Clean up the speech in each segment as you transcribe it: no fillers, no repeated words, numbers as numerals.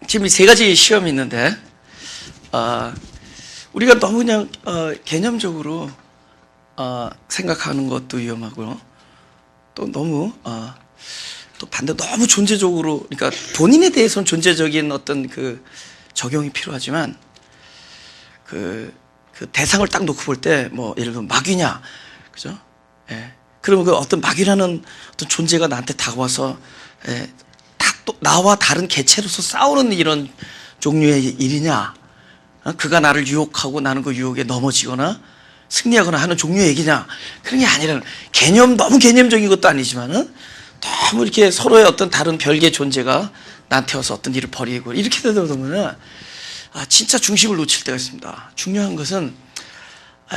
지금 이 세 가지 시험이 있는데, 우리가 너무 그냥 개념적으로 생각하는 것도 위험하고요. 또 너무 또 반대 너무 존재적으로, 그러니까 본인에 대해서는 존재적인 어떤 그 적용이 필요하지만 그 대상을 딱 놓고 볼 때 뭐 예를 들면 마귀냐, 그죠? 예. 그러면 그 어떤 마귀라는 어떤 존재가 나한테 다가와서 또 나와 다른 개체로서 싸우는 이런 종류의 일이냐, 그가 나를 유혹하고 나는 그 유혹에 넘어지거나 승리하거나 하는 종류의 얘기냐, 그런 게 아니라 너무 개념적인 것도 아니지만은 너무 이렇게 서로의 어떤 다른 별개의 존재가 나한테 와서 어떤 일을 벌이고 이렇게 되다 보면은 진짜 중심을 놓칠 때가 있습니다. 중요한 것은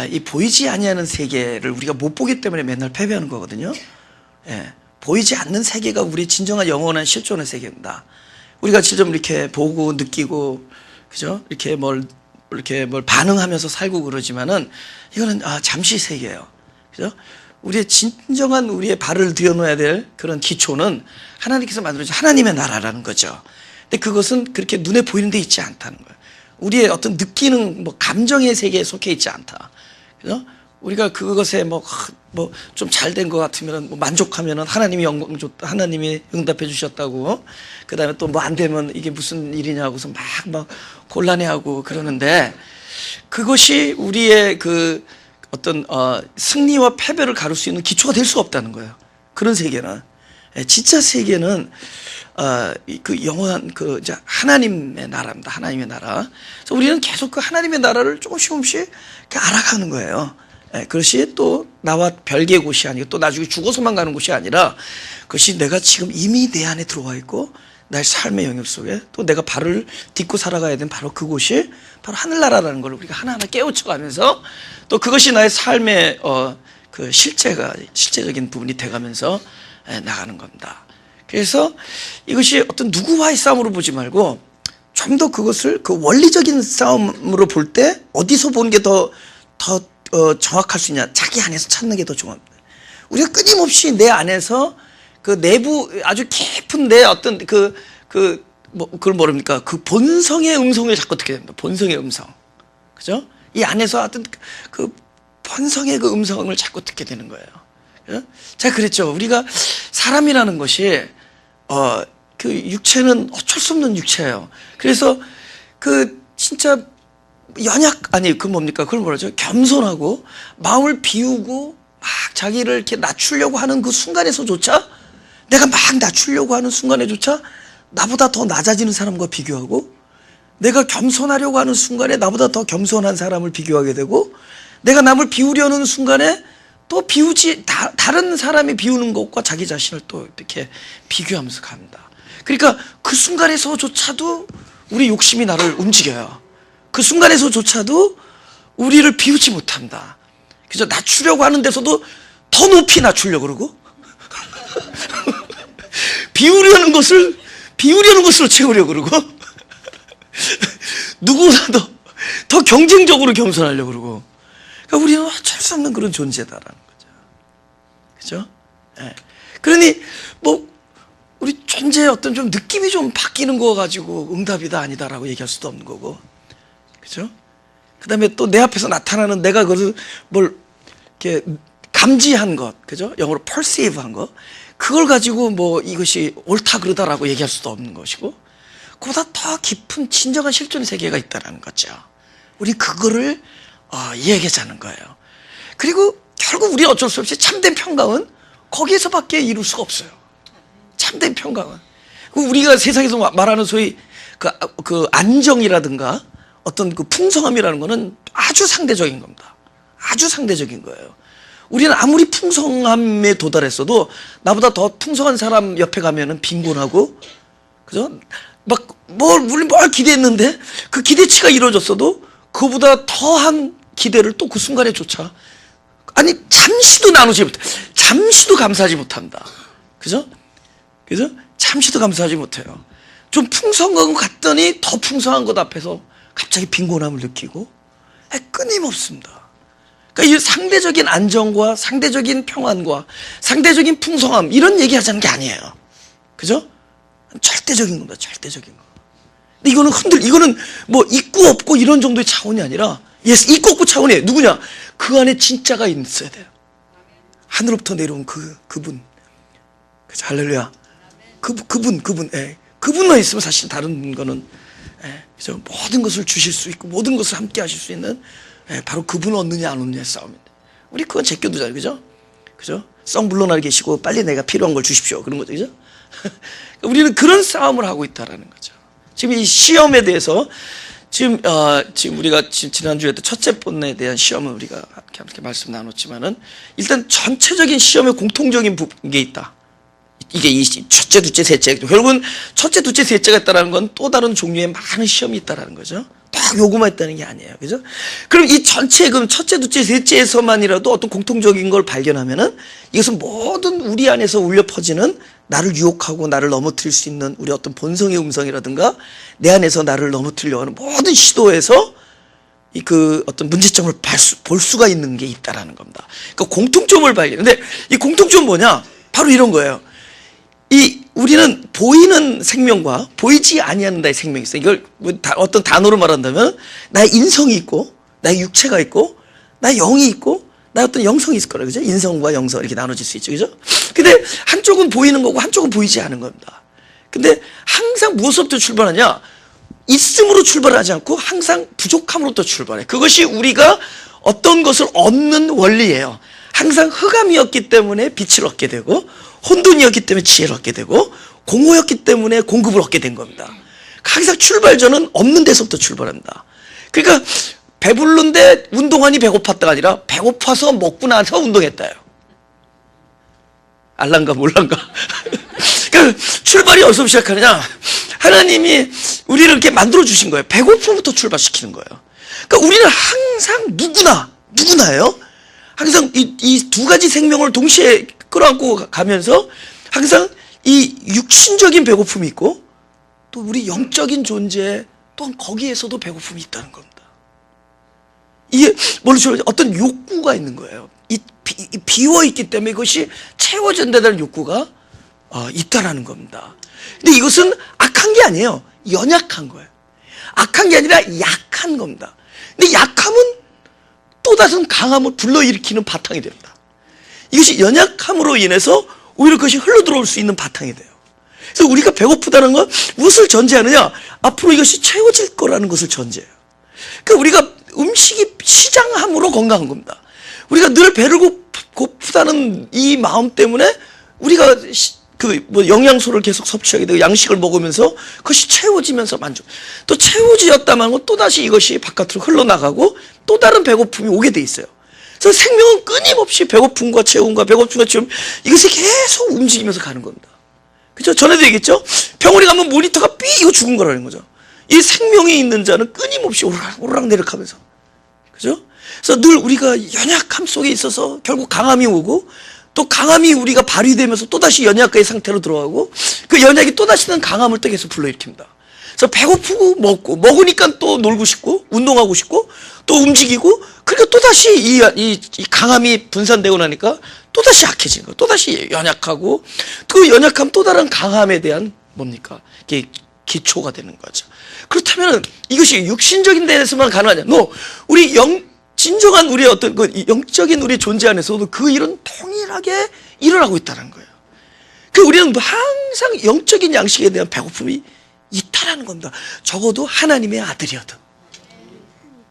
이 보이지 아니하는 세계를 우리가 못 보기 때문에 맨날 패배하는 거거든요. 예. 보이지 않는 세계가 우리의 진정한 영원한 실존의 세계입니다. 우리가 지금 이렇게 보고 느끼고, 그죠? 이렇게 뭘 반응하면서 살고 그러지만은 이거는 잠시 세계예요. 그죠? 우리의 진정한 우리의 발을 들여놓아야 될 그런 기초는 하나님께서 만들어주신 하나님의 나라라는 거죠. 근데 그것은 그렇게 눈에 보이는 데 있지 않다는 거예요. 우리의 어떤 느끼는 감정의 세계에 속해 있지 않다. 그죠? 우리가 그것에 좀 잘 된 것 같으면 만족하면은 하나님이 영광 줬다, 하나님이 응답해 주셨다고, 그 다음에 또 안 되면 이게 무슨 일이냐고서 막 곤란해하고 그러는데, 그것이 우리의 그 어떤 승리와 패배를 가를 수 있는 기초가 될 수가 없다는 거예요. 그런 세계는. 진짜 세계는 그 영원한 이제 하나님의 나라입니다. 하나님의 나라. 그래서 우리는 계속 그 하나님의 나라를 조금씩 알아가는 거예요. 그것이 또 나와 별개의 곳이 아니고 또 나중에 죽어서만 가는 곳이 아니라, 그것이 내가 지금 이미 내 안에 들어와 있고 나의 삶의 영역 속에 또 내가 발을 딛고 살아가야 되는 바로 그곳이 바로 하늘나라라는 걸 우리가 하나하나 깨우쳐가면서, 또 그것이 나의 삶의 그 실제적인 부분이 돼가면서 나가는 겁니다. 그래서 이것이 어떤 누구와의 싸움으로 보지 말고 좀 더 그것을 그 원리적인 싸움으로 볼 때 어디서 보는 게 더 정확할 수 있냐, 자기 안에서 찾는 게 더 중요합니다. 우리가 끊임없이 내 안에서 그 내부 아주 깊은 내 어떤 그걸 모릅니까? 그 본성의 음성을 자꾸 듣게 됩니다. 본성의 음성. 그죠? 이 안에서 어떤 그 본성의 그 음성을 자꾸 듣게 되는 거예요. 그죠? 제가 그랬죠. 우리가 사람이라는 것이, 그 육체는 어쩔 수 없는 육체예요. 그래서 진짜 그걸 뭐라죠? 겸손하고 마음을 비우고 막 자기를 이렇게 낮추려고 하는 그 순간에서조차, 내가 막 낮추려고 하는 순간에조차 나보다 더 낮아지는 사람과 비교하고, 내가 겸손하려고 하는 순간에 나보다 더 겸손한 사람을 비교하게 되고, 내가 남을 비우려는 순간에 또 다른 사람이 비우는 것과 자기 자신을 또 이렇게 비교하면서 갑니다. 그러니까 그 순간에서조차도 우리 욕심이 나를 움직여요. 그 순간에서조차도 우리를 비우지 못합니다. 그래서 낮추려고 하는 데서도 더 높이 낮추려고 그러고 비우려는 것을 채우려고 그러고 누구보다도 더 경쟁적으로 겸손하려고 그러고, 그러니까 우리는 어쩔 수 없는 그런 존재다라는 거죠. 그죠? 네. 그러니 우리 존재의 어떤 좀 느낌이 좀 바뀌는 거 가지고 응답이다 아니다라고 얘기할 수도 없는 거고, 그죠? 그 다음에 또 내 앞에서 나타나는 내가 그것을 이렇게 감지한 것, 그죠? 영어로 perceive 한 것, 그걸 가지고 이것이 옳다 그러다라고 얘기할 수도 없는 것이고, 그보다 더 깊은 진정한 실존의 세계가 있다는 거죠. 우리 그거를 이야기하자는 거예요. 그리고 결국 우리 어쩔 수 없이 참된 평강은 거기에서밖에 이룰 수가 없어요. 참된 평강은. 우리가 세상에서 말하는 소위 그 안정이라든가 어떤 그 풍성함이라는 거는 아주 상대적인 겁니다. 아주 상대적인 거예요. 우리는 아무리 풍성함에 도달했어도 나보다 더 풍성한 사람 옆에 가면은 빈곤하고, 그죠? 우리 뭘 기대했는데 그 기대치가 이루어졌어도 그보다 더한 기대를 또 그 순간에 조차, 잠시도 나누지 못해. 잠시도 감사하지 못합니다. 그죠? 그죠? 잠시도 감사하지 못해요. 좀 풍성한 것 같더니 더 풍성한 것 앞에서 갑자기 빈곤함을 느끼고, 끊임없습니다. 그러니까 이 상대적인 안정과 상대적인 평안과 상대적인 풍성함, 이런 얘기 하자는 게 아니에요. 그죠? 절대적인 겁니다. 절대적인 거. 근데 이거는 뭐 있고 없고 이런 정도의 차원이 아니라, 있고 없고 차원이에요. 누구냐? 그 안에 진짜가 있어야 돼요. 하늘로부터 내려온 그분. 그죠? 할렐루야. 그분, 예. 그분만 있으면 사실 다른 거는, 예. 그죠? 모든 것을 주실 수 있고, 모든 것을 함께 하실 수 있는, 예. 바로 그분을 얻느냐, 안 얻느냐의 싸움인데. 우리 그건 제껴두잖아요. 그죠? 그죠? 썩 물러나 계시고, 빨리 내가 필요한 걸 주십시오. 그런 거죠. 그죠? 우리는 그런 싸움을 하고 있다라는 거죠. 지금 이 시험에 대해서, 지금 우리가 지난주에 첫째 본에 대한 시험은 우리가 함께 말씀 나눴지만은, 일단 전체적인 시험의 공통적인 게 있다. 이게 이 첫째, 둘째, 셋째. 결국은 첫째, 둘째, 셋째가 있다는 건 또 다른 종류의 많은 시험이 있다는 거죠. 딱 요구만 있다는 게 아니에요. 그죠? 그럼 이 전체, 그럼 첫째, 둘째, 셋째에서만이라도 어떤 공통적인 걸 발견하면은 이것은 모든 우리 안에서 울려 퍼지는 나를 유혹하고 나를 넘어뜨릴 수 있는 우리 어떤 본성의 음성이라든가 내 안에서 나를 넘어뜨리려고 하는 모든 시도에서 그 어떤 문제점을 볼 수가 있는 게 있다라는 겁니다. 그러니까 공통점을 발견. 근데 이 공통점은 뭐냐? 바로 이런 거예요. 우리는 보이는 생명과 보이지 아니하는 나의 생명이 있어요. 이걸 어떤 단어로 말한다면 나의 인성이 있고 나의 육체가 있고 나의 영이 있고 나의 어떤 영성이 있을 거라. 그죠? 인성과 영성 이렇게 나눠질 수 있죠. 그죠? 근데 한쪽은 보이는 거고 한쪽은 보이지 않은 겁니다. 근데 항상 무엇으로부터 출발하냐? 있음으로 출발하지 않고 항상 부족함으로부터 출발해. 그것이 우리가 어떤 것을 얻는 원리예요. 항상 흑암이었기 때문에 빛을 얻게 되고 혼돈이었기 때문에 지혜를 얻게 되고 공허였기 때문에 공급을 얻게 된 겁니다. 항상 출발전은 없는 데서부터 출발한다. 그러니까 배부른데 운동하니 배고팠다가 아니라 배고파서 먹고 나서 운동했다요. 알란가 몰란가. 그러니까 출발이 어디서 시작하느냐? 하나님이 우리를 이렇게 만들어 주신 거예요. 배고픔부터 출발시키는 거예요. 그러니까 우리는 항상 누구나요. 항상 이 두 가지 생명을 동시에 끌어안고 가면서 항상 이 육신적인 배고픔이 있고 또 우리 영적인 존재 또한 거기에서도 배고픔이 있다는 겁니다. 이게 어떤 욕구가 있는 거예요. 비워있기 때문에 이것이 채워진다는 욕구가 있다라는 겁니다. 근데 이것은 악한 게 아니에요. 연약한 거예요. 악한 게 아니라 약한 겁니다. 근데 약함은 또 다른 강함을 불러일으키는 바탕이 됩니다. 이것이 연약함으로 인해서 오히려 그것이 흘러들어올 수 있는 바탕이 돼요. 그래서 우리가 배고프다는 건 무엇을 전제하느냐? 앞으로 이것이 채워질 거라는 것을 전제해요. 그러니까 우리가 음식이 시장함으로 건강한 겁니다. 우리가 늘 배를 고프다는 이 마음 때문에 우리가 영양소를 계속 섭취하게 되고 양식을 먹으면서 그것이 채워지면서 만족. 또 채워지었다만 또다시 이것이 바깥으로 흘러나가고 또 다른 배고픔이 오게 돼 있어요. 그래서 생명은 끊임없이 배고픔과 채움과 배고픔과 채움 이것이 계속 움직이면서 가는 겁니다. 그죠? 전에도 얘기했죠? 병원에 가면 모니터가 삐 죽은 거라는 거죠. 이 생명이 있는 자는 끊임없이 오르락 내리락하면서. 그죠? 그래서 늘 우리가 연약함 속에 있어서 결국 강함이 오고 또 강함이 우리가 발휘되면서 또다시 연약의 상태로 들어가고 그 연약이 또다시는 강함을 또 계속 불러일으킵니다. 그래서 배고프고 먹으니까 또 놀고 싶고 운동하고 싶고 또 움직이고 그러니까 또다시 이 강함이 분산되고 나니까 또다시 약해지는 거예요. 또다시 연약하고 그 연약함 또 다른 강함에 대한 뭡니까? 이게 기초가 되는 거죠. 그렇다면 이것이 육신적인 데에서만 가능하냐? 우리 진정한 우리의 어떤 영적인 우리 존재 안에서도 그 일은 동일하게 일어나고 있다는 거예요. 그 우리는 항상 영적인 양식에 대한 배고픔이 있다라는 겁니다. 적어도 하나님의 아들이거든.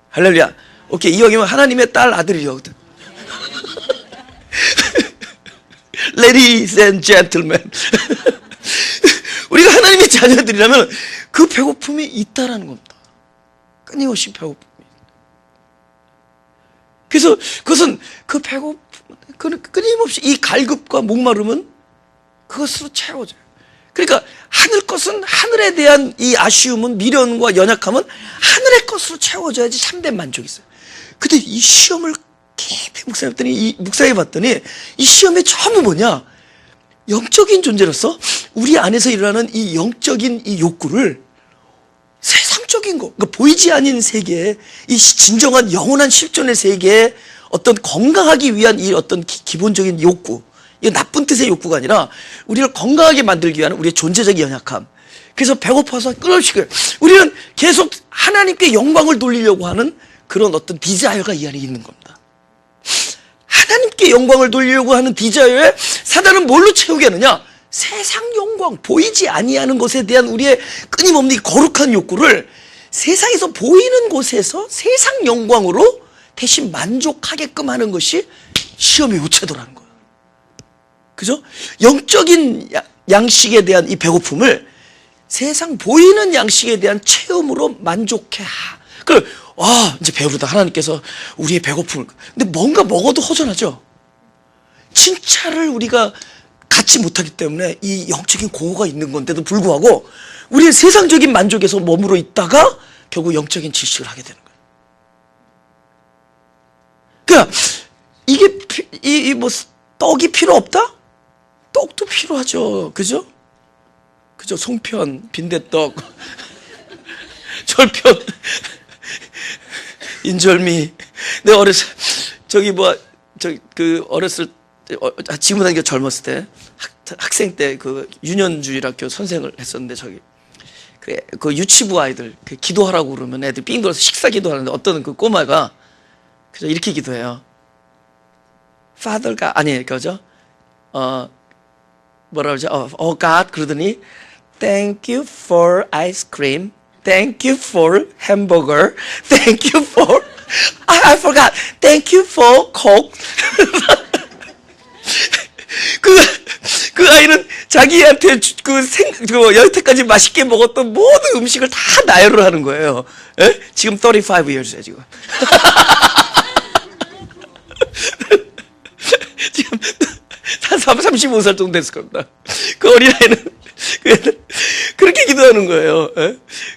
할렐루야. 오케이, 이왕이면 하나님의 딸 아들이거든. Ladies and gentlemen. 우리가 하나님의 자녀들이라면 그 배고픔이 있다라는 겁니다. 끊임없이 배고픔이. 그래서 그것은 끊임없이 이 갈급과 목마름은 그것으로 채워져요. 그러니까 하늘 것은 하늘에 대한 이 아쉬움은 미련과 연약함은 하늘의 것으로 채워져야지 참된 만족이 있어요. 근데 이 시험을 깊이 묵상해 봤더니 이 시험의 전부 뭐냐? 영적인 존재로서 우리 안에서 일어나는 이 영적인 이 욕구를 세상적인 거, 그러니까 보이지 않는 세계에 이 진정한 영원한 실존의 세계에 어떤 건강하기 위한 이 어떤 기본적인 욕구, 이거 나쁜 뜻의 욕구가 아니라 우리를 건강하게 만들기 위한 우리의 존재적 연약함. 그래서 배고파서 끊임없이 우리는 계속 하나님께 영광을 돌리려고 하는 그런 어떤 디자이어가 이 안에 있는 겁니다. 하나님께 영광을 돌리려고 하는 디자이어에 사단은 뭘로 채우게 하느냐? 세상 영광, 보이지 아니하는 것에 대한 우리의 끊임없는 거룩한 욕구를 세상에서 보이는 곳에서 세상 영광으로 대신 만족하게끔 하는 것이 시험의 요체도라는 거예요. 그죠? 영적인 양식에 대한 이 배고픔을 세상 보이는 양식에 대한 체험으로 만족해. 그럼 이제 배부르다. 하나님께서 우리의 배고픔을. 근데 뭔가 먹어도 허전하죠. 칭찬을 우리가 갖지 못하기 때문에 이 영적인 공허가 있는 건데도 불구하고 우리의 세상적인 만족에서 머물러 있다가 결국 영적인 질식을 하게 되는 거예요. 그러니까 이게 뭐 떡이 필요 없다? 떡도 필요하죠. 그죠? 그죠? 송편, 빈대떡, 철편, 인절미. 내가 어렸을 때, 지금은 아니고 젊었을 때, 학생 때 그 유년주일학교 선생을 했었는데 그 유치부 아이들 기도하라고 그러면 애들 삥 돌아서 식사 기도하는데 어떤 그 꼬마가 그죠? 이렇게 기도해요. Father가 아니 그죠? 뭐라 그러죠? God 그러더니 Thank you for ice cream. Thank you for hamburger. Thank you for I forgot. Thank you for Coke. 그 아이는 자기한테 여태까지 맛있게 먹었던 모든 음식을 다 나열을 하는 거예요. 에? 지금 35 years에 지금. 지금 한 35살 정도 됐을 겁니다. 그 어린아이는 그렇게 기도하는 거예요.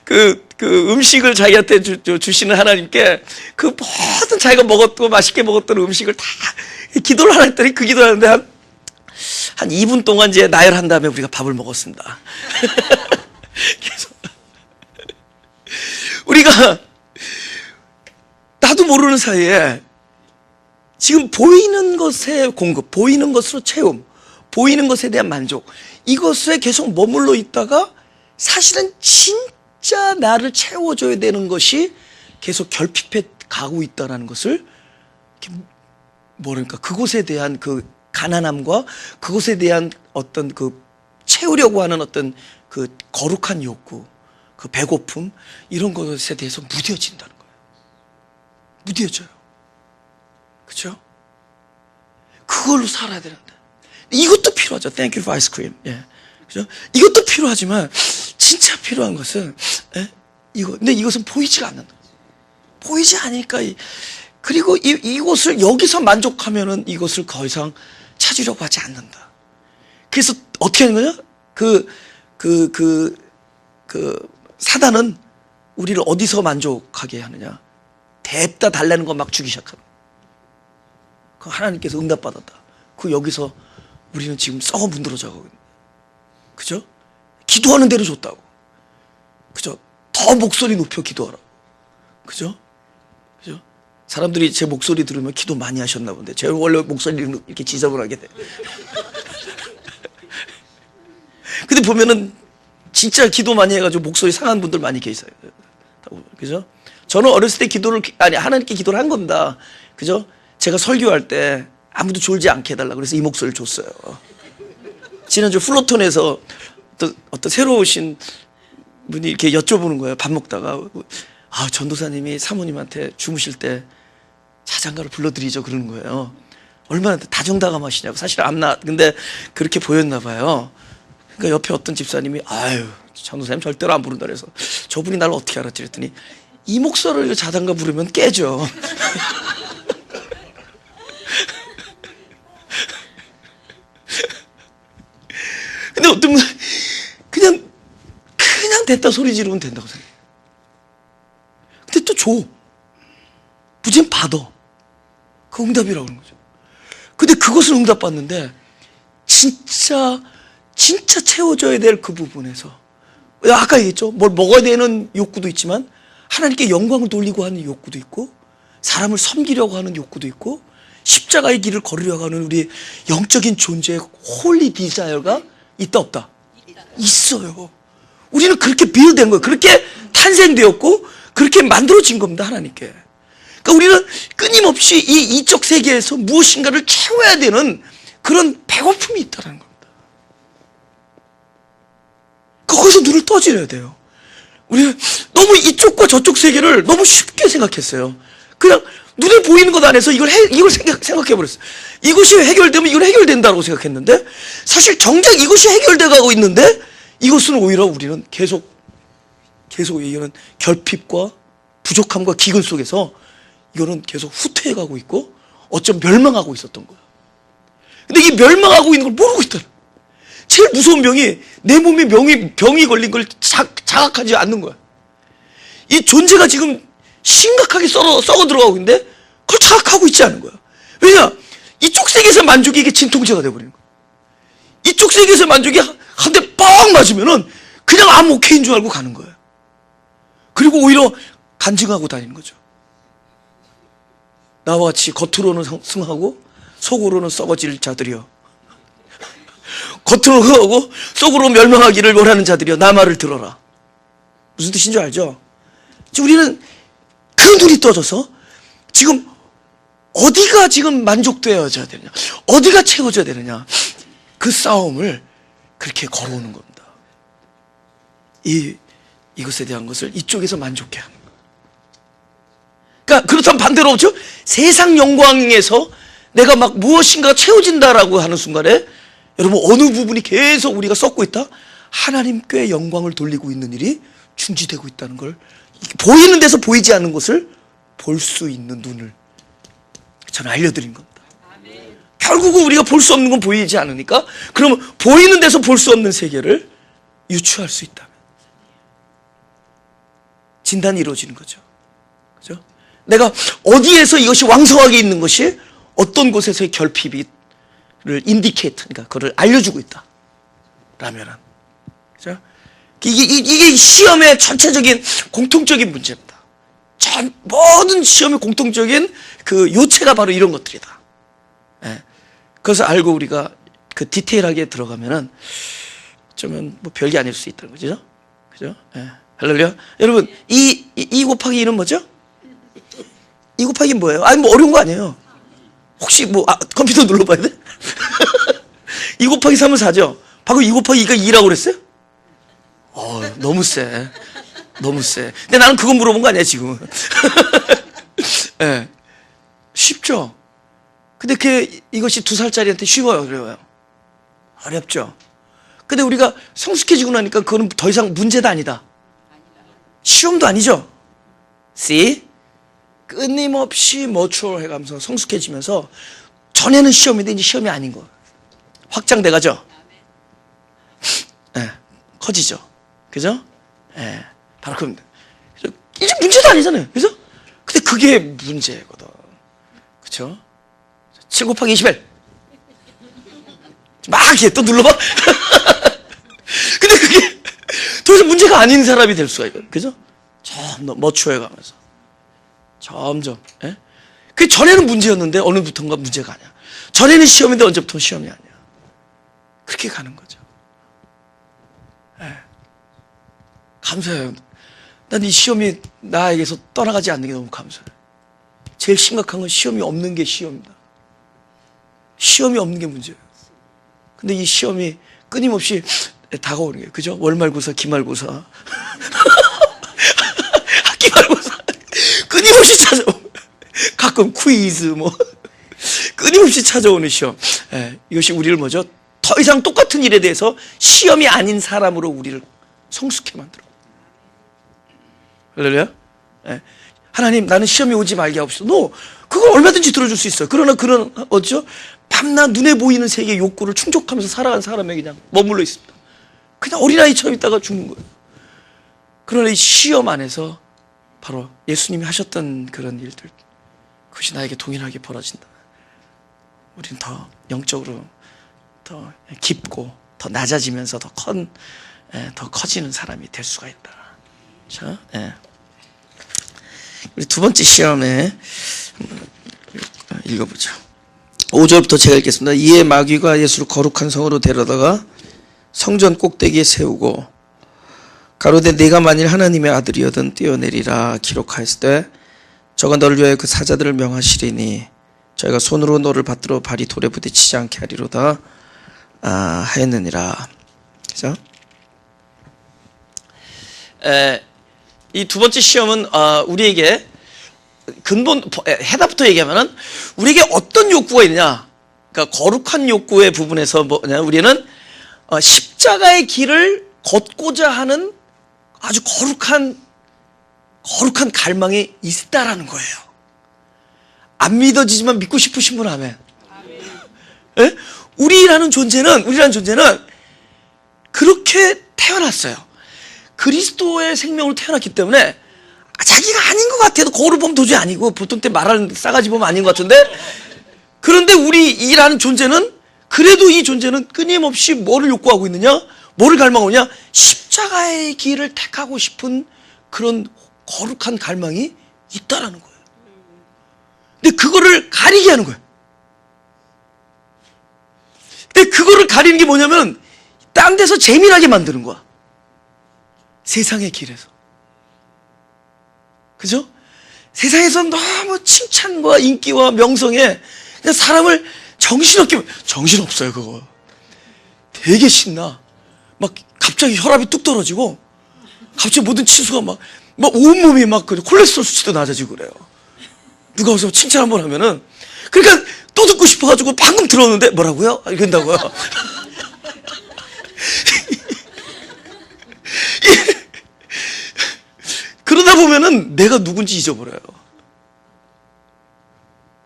그 음식을 자기한테 주시는 하나님께 그 모든 자기가 먹었고 맛있게 먹었던 음식을 다 기도를 하라 했더니 그 기도를 하는데 한 2분 동안 이제 나열한 다음에 우리가 밥을 먹었습니다. 계속 우리가 나도 모르는 사이에 지금 보이는 것의 공급, 보이는 것으로 채움, 보이는 것에 대한 만족, 이것에 계속 머물러 있다가 사실은 진짜 나를 채워줘야 되는 것이 계속 결핍해 가고 있다는 것을 뭐랄까 그곳에 대한 그 가난함과 그것에 대한 어떤 그 채우려고 하는 어떤 그 거룩한 욕구, 그 배고픔 이런 것에 대해서 무뎌진다는 거예요. 무뎌져요. 그렇죠? 그걸로 살아야 되는데 이것도 필요하죠. Thank you for ice cream. 예, 그죠? 이것도 필요하지만 진짜 필요한 것은 근데 이것은 보이지가 않는다. 보이지 않으니까 그리고 이곳을 여기서 만족하면은 이것을 더 이상 찾으려고 하지 않는다. 그래서 어떻게 하는 거냐? 사단은 우리를 어디서 만족하게 하느냐? 뎁다 달라는 거 막 주기 시작하는. 그 하나님께서 응답받았다. 그 여기서 우리는 지금 썩어 문드러져 가고 있는. 그죠? 기도하는 대로 줬다고. 그죠? 더 목소리 높여 기도하라고. 그죠? 그죠? 사람들이 제 목소리 들으면 기도 많이 하셨나 본데 제 원래 목소리를 이렇게 지저분하게 돼. 근데 보면은 진짜 기도 많이 해가지고 목소리 상한 분들 많이 계세요. 그죠? 저는 어렸을 때 하나님께 기도를 한 겁니다. 그죠? 제가 설교할 때 아무도 졸지 않게 해달라고 그래서 이 목소리를 줬어요. 지난주 플로톤에서 어떤 새로 오신 분이 이렇게 여쭤보는 거예요. 밥 먹다가. 전도사님이 사모님한테 주무실 때 자장가를 불러드리죠. 그러는 거예요. 얼마나 다정다감하시냐고. 사실 근데 그렇게 보였나 봐요. 그러니까 옆에 어떤 집사님이 전도사님 절대로 안 부른다 그래서 저분이 날 어떻게 알았지 그랬더니 이 목소리를 자장가 부르면 깨져. 근데 어떤 분 그냥 됐다 소리 지르면 된다고 생각해. 근데 또 줘. 부지는 받아. 그 응답이라고 그러는 거죠. 근데 그것을 응답받는데 진짜 채워줘야 될 그 부분에서 아까 얘기했죠. 뭘 먹어야 되는 욕구도 있지만 하나님께 영광을 돌리고 하는 욕구도 있고 사람을 섬기려고 하는 욕구도 있고 십자가의 길을 걸으려고 하는 우리 영적인 존재의 홀리 디자이어가 있다 없다? 있어요. 우리는 그렇게 비유된 거예요. 그렇게 탄생되었고 그렇게 만들어진 겁니다. 하나님께. 그러니까 우리는 끊임없이 이 이적 세계에서 무엇인가를 채워야 되는 그런 배고픔이 있다는 겁니다. 거기서 눈을 떠지려야 돼요. 우리는 너무 이쪽과 저쪽 세계를 너무 쉽게 생각했어요. 그냥 눈에 보이는 것 안에서 이걸 생각해버렸어요. 이것이 해결되면 이걸 해결된다고 생각했는데 사실 정작 이것이 해결돼 가고 있는데 이것은 오히려 우리는 계속 이거는 결핍과 부족함과 기근 속에서 이거는 계속 후퇴해가고 있고 어쩜 멸망하고 있었던 거야. 근데 이 멸망하고 있는 걸 모르고 있다는 거야. 제일 무서운 병이 내 몸에 병이 걸린 걸 자각하지 않는 거야. 이 존재가 지금 심각하게 썩어 들어가고 있는데 그걸 자각하고 있지 않은 거야. 왜냐? 이쪽 세계에서 만족이 이게 진통제가 돼버리는 거야. 이쪽 세계에서 만족이 한 대 뻥 맞으면은 그냥 오케이인 줄 알고 가는 거예요. 그리고 오히려 간증하고 다니는 거죠. 나와 같이 겉으로는 승하고 속으로는 썩어질 자들이여. 겉으로 흥하고 속으로 멸망하기를 원하는 자들이여 나 말을 들어라. 무슨 뜻인 줄 알죠? 우리는 그 눈이 떠져서 지금 어디가 지금 만족되어져야 되느냐, 어디가 채워져야 되느냐, 그 싸움을 그렇게 걸어오는 겁니다. 이것에 대한 것을 이쪽에서 만족해 하는 거예요. 그러니까 그렇다면 반대로 없죠? 세상 영광에서 내가 막 무엇인가 채워진다라고 하는 순간에 여러분 어느 부분이 계속 우리가 썩고 있다? 하나님께 영광을 돌리고 있는 일이 중지되고 있다는 걸, 보이는 데서 보이지 않는 것을 볼 수 있는 눈을 저는 알려드린 겁니다. 결국은 우리가 볼 수 없는 건 보이지 않으니까 그러면 보이는 데서 볼 수 없는 세계를 유추할 수 있다면 진단이 이루어지는 거죠. 그죠? 내가 어디에서 이것이 왕성하게 있는 것이 어떤 곳에서의 결핍을 인디케이트, 그러니까 그걸 알려주고 있다. 라면은. 그죠? 이게 시험의 전체적인 공통적인 문제입니다. 모든 시험의 공통적인 그 요체가 바로 이런 것들이다. 예. 그것을 알고 우리가 그 디테일하게 들어가면은 어쩌면 뭐 별게 아닐 수 있다는 거죠. 그죠? 예. 할렐루야. 여러분, 2 곱하기 2는 뭐죠? 2 곱하기 뭐예요? 아니, 뭐 어려운 거 아니에요. 혹시 뭐, 컴퓨터 눌러봐야 돼? 2 곱하기 3은 4죠? 방금 2 곱하기 2가 2라고 그랬어요? 너무 세. 너무 세. 근데 나는 그거 물어본 거 아니야, 지금. 네. 쉽죠? 근데 이것이 2살짜리한테 쉬워요, 어려워요? 어렵죠? 근데 우리가 성숙해지고 나니까 그거는 더 이상 문제도 아니다. 시험도 아니죠? See? 끊임없이 머추어 해가면서 성숙해지면서 전에는 시험인데 이제 시험이 아닌 거. 확장돼 가죠? 네. 커지죠? 그죠? 네. 바로 그겁니다. 이제 문제도 아니잖아요. 그죠? 근데 그게 문제거든. 그쵸? 7 곱하기 21. 막 이렇게 또 눌러봐. 근데 그게 더 이상 문제가 아닌 사람이 될 수가 있거든. 그죠? 점점 더 머추어해 가면서. 점점. 예? 그 전에는 문제였는데 어느부터인가 문제가 아니야. 전에는 시험인데 언제부터 시험이 아니야. 그렇게 가는 거죠. 예. 감사해요. 난 이 시험이 나에게서 떠나가지 않는 게 너무 감사해요. 제일 심각한 건 시험이 없는 게 시험입니다. 시험이 없는 게 문제예요. 근데 이 시험이 끊임없이 다가오는 거예요. 그죠? 월말고사, 기말고사. 기말고사. 끊임없이 찾아오는, 가끔 퀴즈, 끊임없이 찾아오는 시험. 예, 이것이 우리를 뭐죠? 더 이상 똑같은 일에 대해서 시험이 아닌 사람으로 우리를 성숙해 만들어. 할렐루야? 예. 하나님, 나는 시험이 오지 말게 하옵소서. 그걸 얼마든지 들어줄 수 있어요. 그러나 그런, 밤낮 눈에 보이는 세계의 욕구를 충족하면서 살아간 사람에게 그냥 머물러 있습니다. 그냥 어린아이처럼 있다가 죽는 거예요. 그러나 이 시험 안에서 바로 예수님이 하셨던 그런 일들, 그것이 나에게 동일하게 벌어진다. 우리는 더 영적으로 더 깊고 더 낮아지면서 더 커지는 사람이 될 수가 있다. 자, 예. 우리 두 번째 시험에 읽어보죠. 5절부터 제가 읽겠습니다. 이에 마귀가 예수를 거룩한 성으로 데려다가 성전 꼭대기에 세우고 가로되 네가 만일 하나님의 아들이여든 뛰어내리라 기록하였을 때 저가 너를 위하여 그 사자들을 명하시리니 저희가 손으로 너를 받들어 발이 돌에 부딪히지 않게 하리로다 하였느니라. 그죠? 이 두 번째 시험은 우리에게 근본 해답부터 얘기하면은 우리에게 어떤 욕구가 있느냐, 그러니까 거룩한 욕구의 부분에서 뭐냐, 우리는 십자가의 길을 걷고자 하는 아주 거룩한 갈망이 있다라는 거예요. 안 믿어지지만 믿고 싶으신 분 아멘. 예? 우리라는 존재는 그렇게 태어났어요. 그리스도의 생명으로 태어났기 때문에 자기가 아닌 것 같아도 거울을 보면 도저히 아니고, 보통 때 말하는 싸가지 보면 아닌 것 같은데, 그런데 우리라는 존재는, 그래도 이 존재는 끊임없이 뭐를 욕구하고 있느냐, 뭐를 갈망하고 있느냐, 십자가의 길을 택하고 싶은 그런 거룩한 갈망이 있다라는 거예요. 근데 그거를 가리게 하는 거예요. 근데 그거를 가리는 게 뭐냐면 딴 데서 재미나게 만드는 거야. 세상의 길에서. 그죠? 세상에서 너무 칭찬과 인기와 명성에 그냥 사람을 정신없어요. 그거 되게 신나. 막 갑자기 혈압이 뚝 떨어지고, 갑자기 모든 치수가 막 온몸이 막 콜레스테롤 수치도 낮아지고 그래요. 누가 와서 칭찬 한번 하면은, 그러니까 또 듣고 싶어가지고 방금 들었는데 뭐라고요? 이런다고요. 그러다 보면은 내가 누군지 잊어버려요.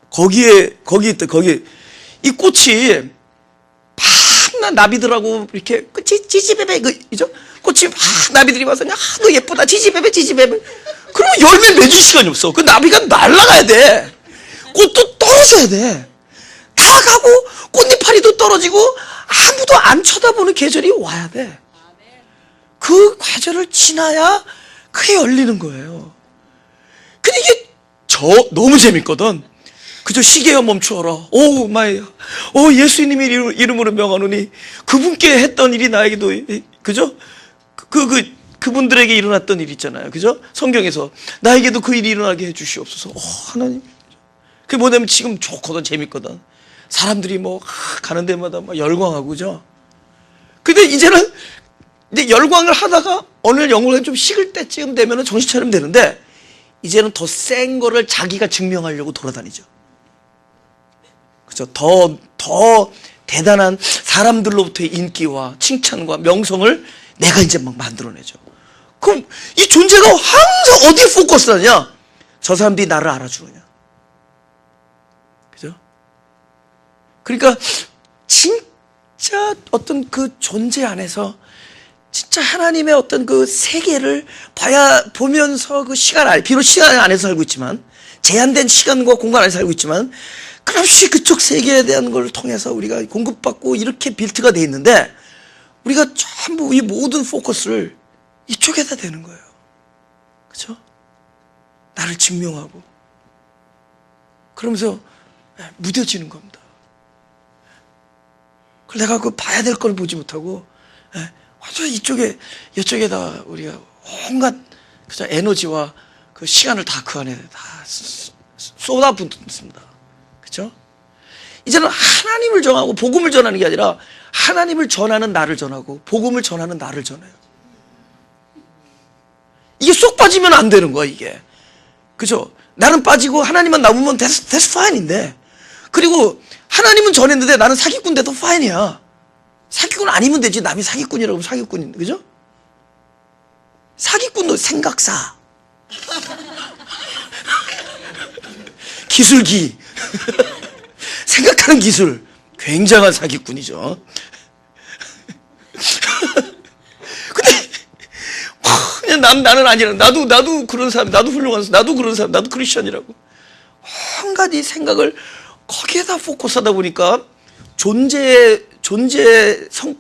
거기에 이 꽃이 밤낮 나비들하고 이렇게 지지배배 그죠? 꽃이 막 나비들이 와서 너 예쁘다 지지배배. 그러면 열매 맺을 시간이 없어. 그 나비가 날아가야 돼. 꽃도 떨어져야 돼. 다 가고 꽃잎파리도 떨어지고 아무도 안 쳐다보는 계절이 와야 돼. 그 과정을 지나야 그게 열리는 거예요. 근데 이게 너무 재밌거든. 그저 시계가 멈추어라. 오 마이, 예수님의 이름으로 명하노니 그분께 했던 일이 나에게도, 그죠? 그분들에게 일어났던 일 있잖아요. 그죠? 성경에서 나에게도 그 일이 일어나게 해주시옵소서. 하나님. 그게 뭐냐면 지금 좋거든, 재밌거든. 사람들이 뭐 가는 데마다 막 열광하고, 그죠? 근데 이제는 이제 열광을 하다가 어느 영혼이 좀 식을 때쯤 되면은 정신 차리면 되는데, 이제는 더 센 거를 자기가 증명하려고 돌아다니죠. 그죠? 더 대단한 사람들로부터의 인기와 칭찬과 명성을 내가 이제 막 만들어내죠. 그럼 이 존재가 항상 어디에 포커스 하냐? 저 사람들이 나를 알아주느냐. 그죠? 그러니까 진짜 어떤 그 존재 안에서 진짜 하나님의 어떤 그 세계를 보면서 그 비록 시간 안에서 살고 있지만, 제한된 시간과 공간 안에서 살고 있지만, 그렇지 그쪽 세계에 대한 걸 통해서 우리가 공급받고 이렇게 빌트가 돼 있는데, 우리가 전부 이 모든 포커스를 이쪽에다 대는 거예요. 그죠? 나를 증명하고. 그러면서 무뎌지는 겁니다. 그걸 내가 봐야 될 걸 보지 못하고, 이쪽에다 우리가 온갖 그죠? 에너지와 그 시간을 다 그 안에 다 쏟아붓습니다. 그죠? 이제는 하나님을 전하고 복음을 전하는 게 아니라 하나님을 전하는 나를 전하고 복음을 전하는 나를 전해요. 이게 쏙 빠지면 안 되는 거야, 이게. 그죠? 나는 빠지고 하나님만 남으면 that's fine인데, 그리고 하나님은 전했는데 나는 사기꾼 돼도 fine이야. 사기꾼 아니면 되지. 남이 사기꾼이라고 하면 사기꾼인데, 그죠? 사기꾼도 생각사. 기술기. 생각하는 기술. 굉장한 사기꾼이죠. 근데, 그냥 나는 아니라, 나도 그런 사람, 나도 훌륭한 사람, 나도 그런 사람, 나도 크리스천이라고. 온갖 이 생각을 거기에다 포커스 하다 보니까 존재의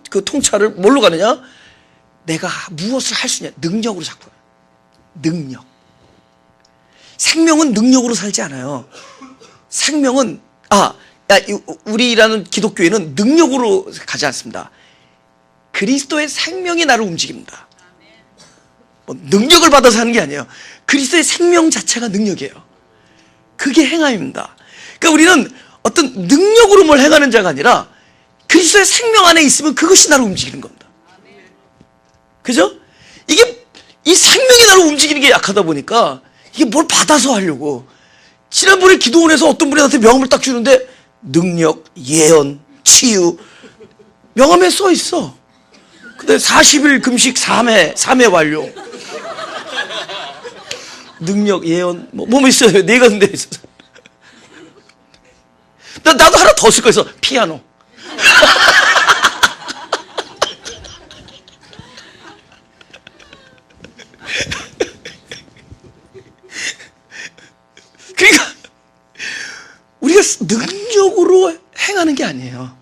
그 통찰을 뭘로 가느냐? 내가 무엇을 할 수 있냐? 능력으로 자꾸. 능력. 생명은 능력으로 살지 않아요. 생명은, 우리라는 기독교회는 능력으로 가지 않습니다. 그리스도의 생명이 나를 움직입니다. 뭐 능력을 받아서 하는 게 아니에요. 그리스도의 생명 자체가 능력이에요. 그게 행함입니다. 그러니까 우리는 어떤 능력으로 뭘 행하는 자가 아니라 그리스도의 생명 안에 있으면 그것이 나를 움직이는 겁니다. 그죠? 이게 이 생명이 나를 움직이는 게 약하다 보니까 이게 뭘 받아서 하려고. 지난번에 기도원에서 어떤 분이 나한테 명함을 딱 주는데 능력, 예언, 치유 명함에 써 있어. 근데 40일 금식 3회 완료. 능력, 예언 뭐 있어요. 네 군데 있어. 나도 하나 더 쓸 거 있어. 피아노. 그러니까 우리가 능력으로 행하는 게 아니에요.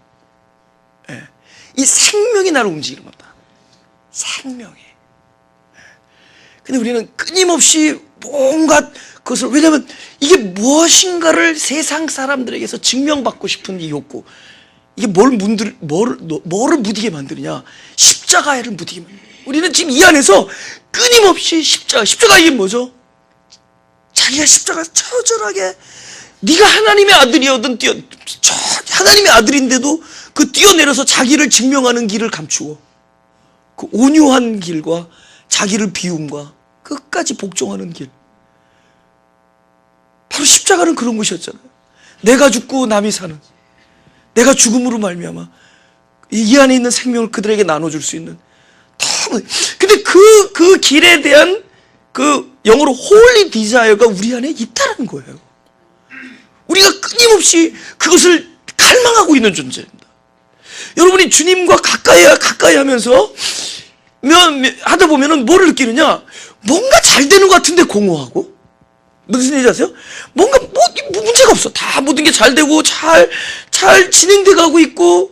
예. 이 생명이 나를 움직이는 겁니다. 생명이. 예. 근데 우리는 끊임없이 뭔가 그것을, 왜냐하면 이게 무엇인가를 세상 사람들에게서 증명받고 싶은 이 욕구, 이게 뭐를 무디게 만드느냐? 십자가를 무디게 만드느냐? 우리는 지금 이 안에서 끊임없이 십자가 이게 뭐죠? 자기가 십자가 처절하게, 네가 하나님의 아들이어든 하나님의 아들인데도 그 뛰어내려서 자기를 증명하는 길을 감추고 그 온유한 길과 자기를 비움과 끝까지 복종하는 길, 바로 십자가는 그런 것이었잖아요. 내가 죽고 남이 사는, 내가 죽음으로 말미암아 이 안에 있는 생명을 그들에게 나눠줄 수 있는. 근데 그 길에 대한 그 영어로 홀리 디자이어가 우리 안에 있다는 거예요. 우리가 끊임없이 그것을 갈망하고 있는 존재입니다. 여러분이 주님과 가까이 하면서 하다 보면은 뭐를 느끼느냐? 뭔가 잘 되는 것 같은데 공허하고. 무슨 얘기지 아세요? 뭔가 문제가 없어. 다 모든 게 잘 되고 잘 진행돼 가고 있고,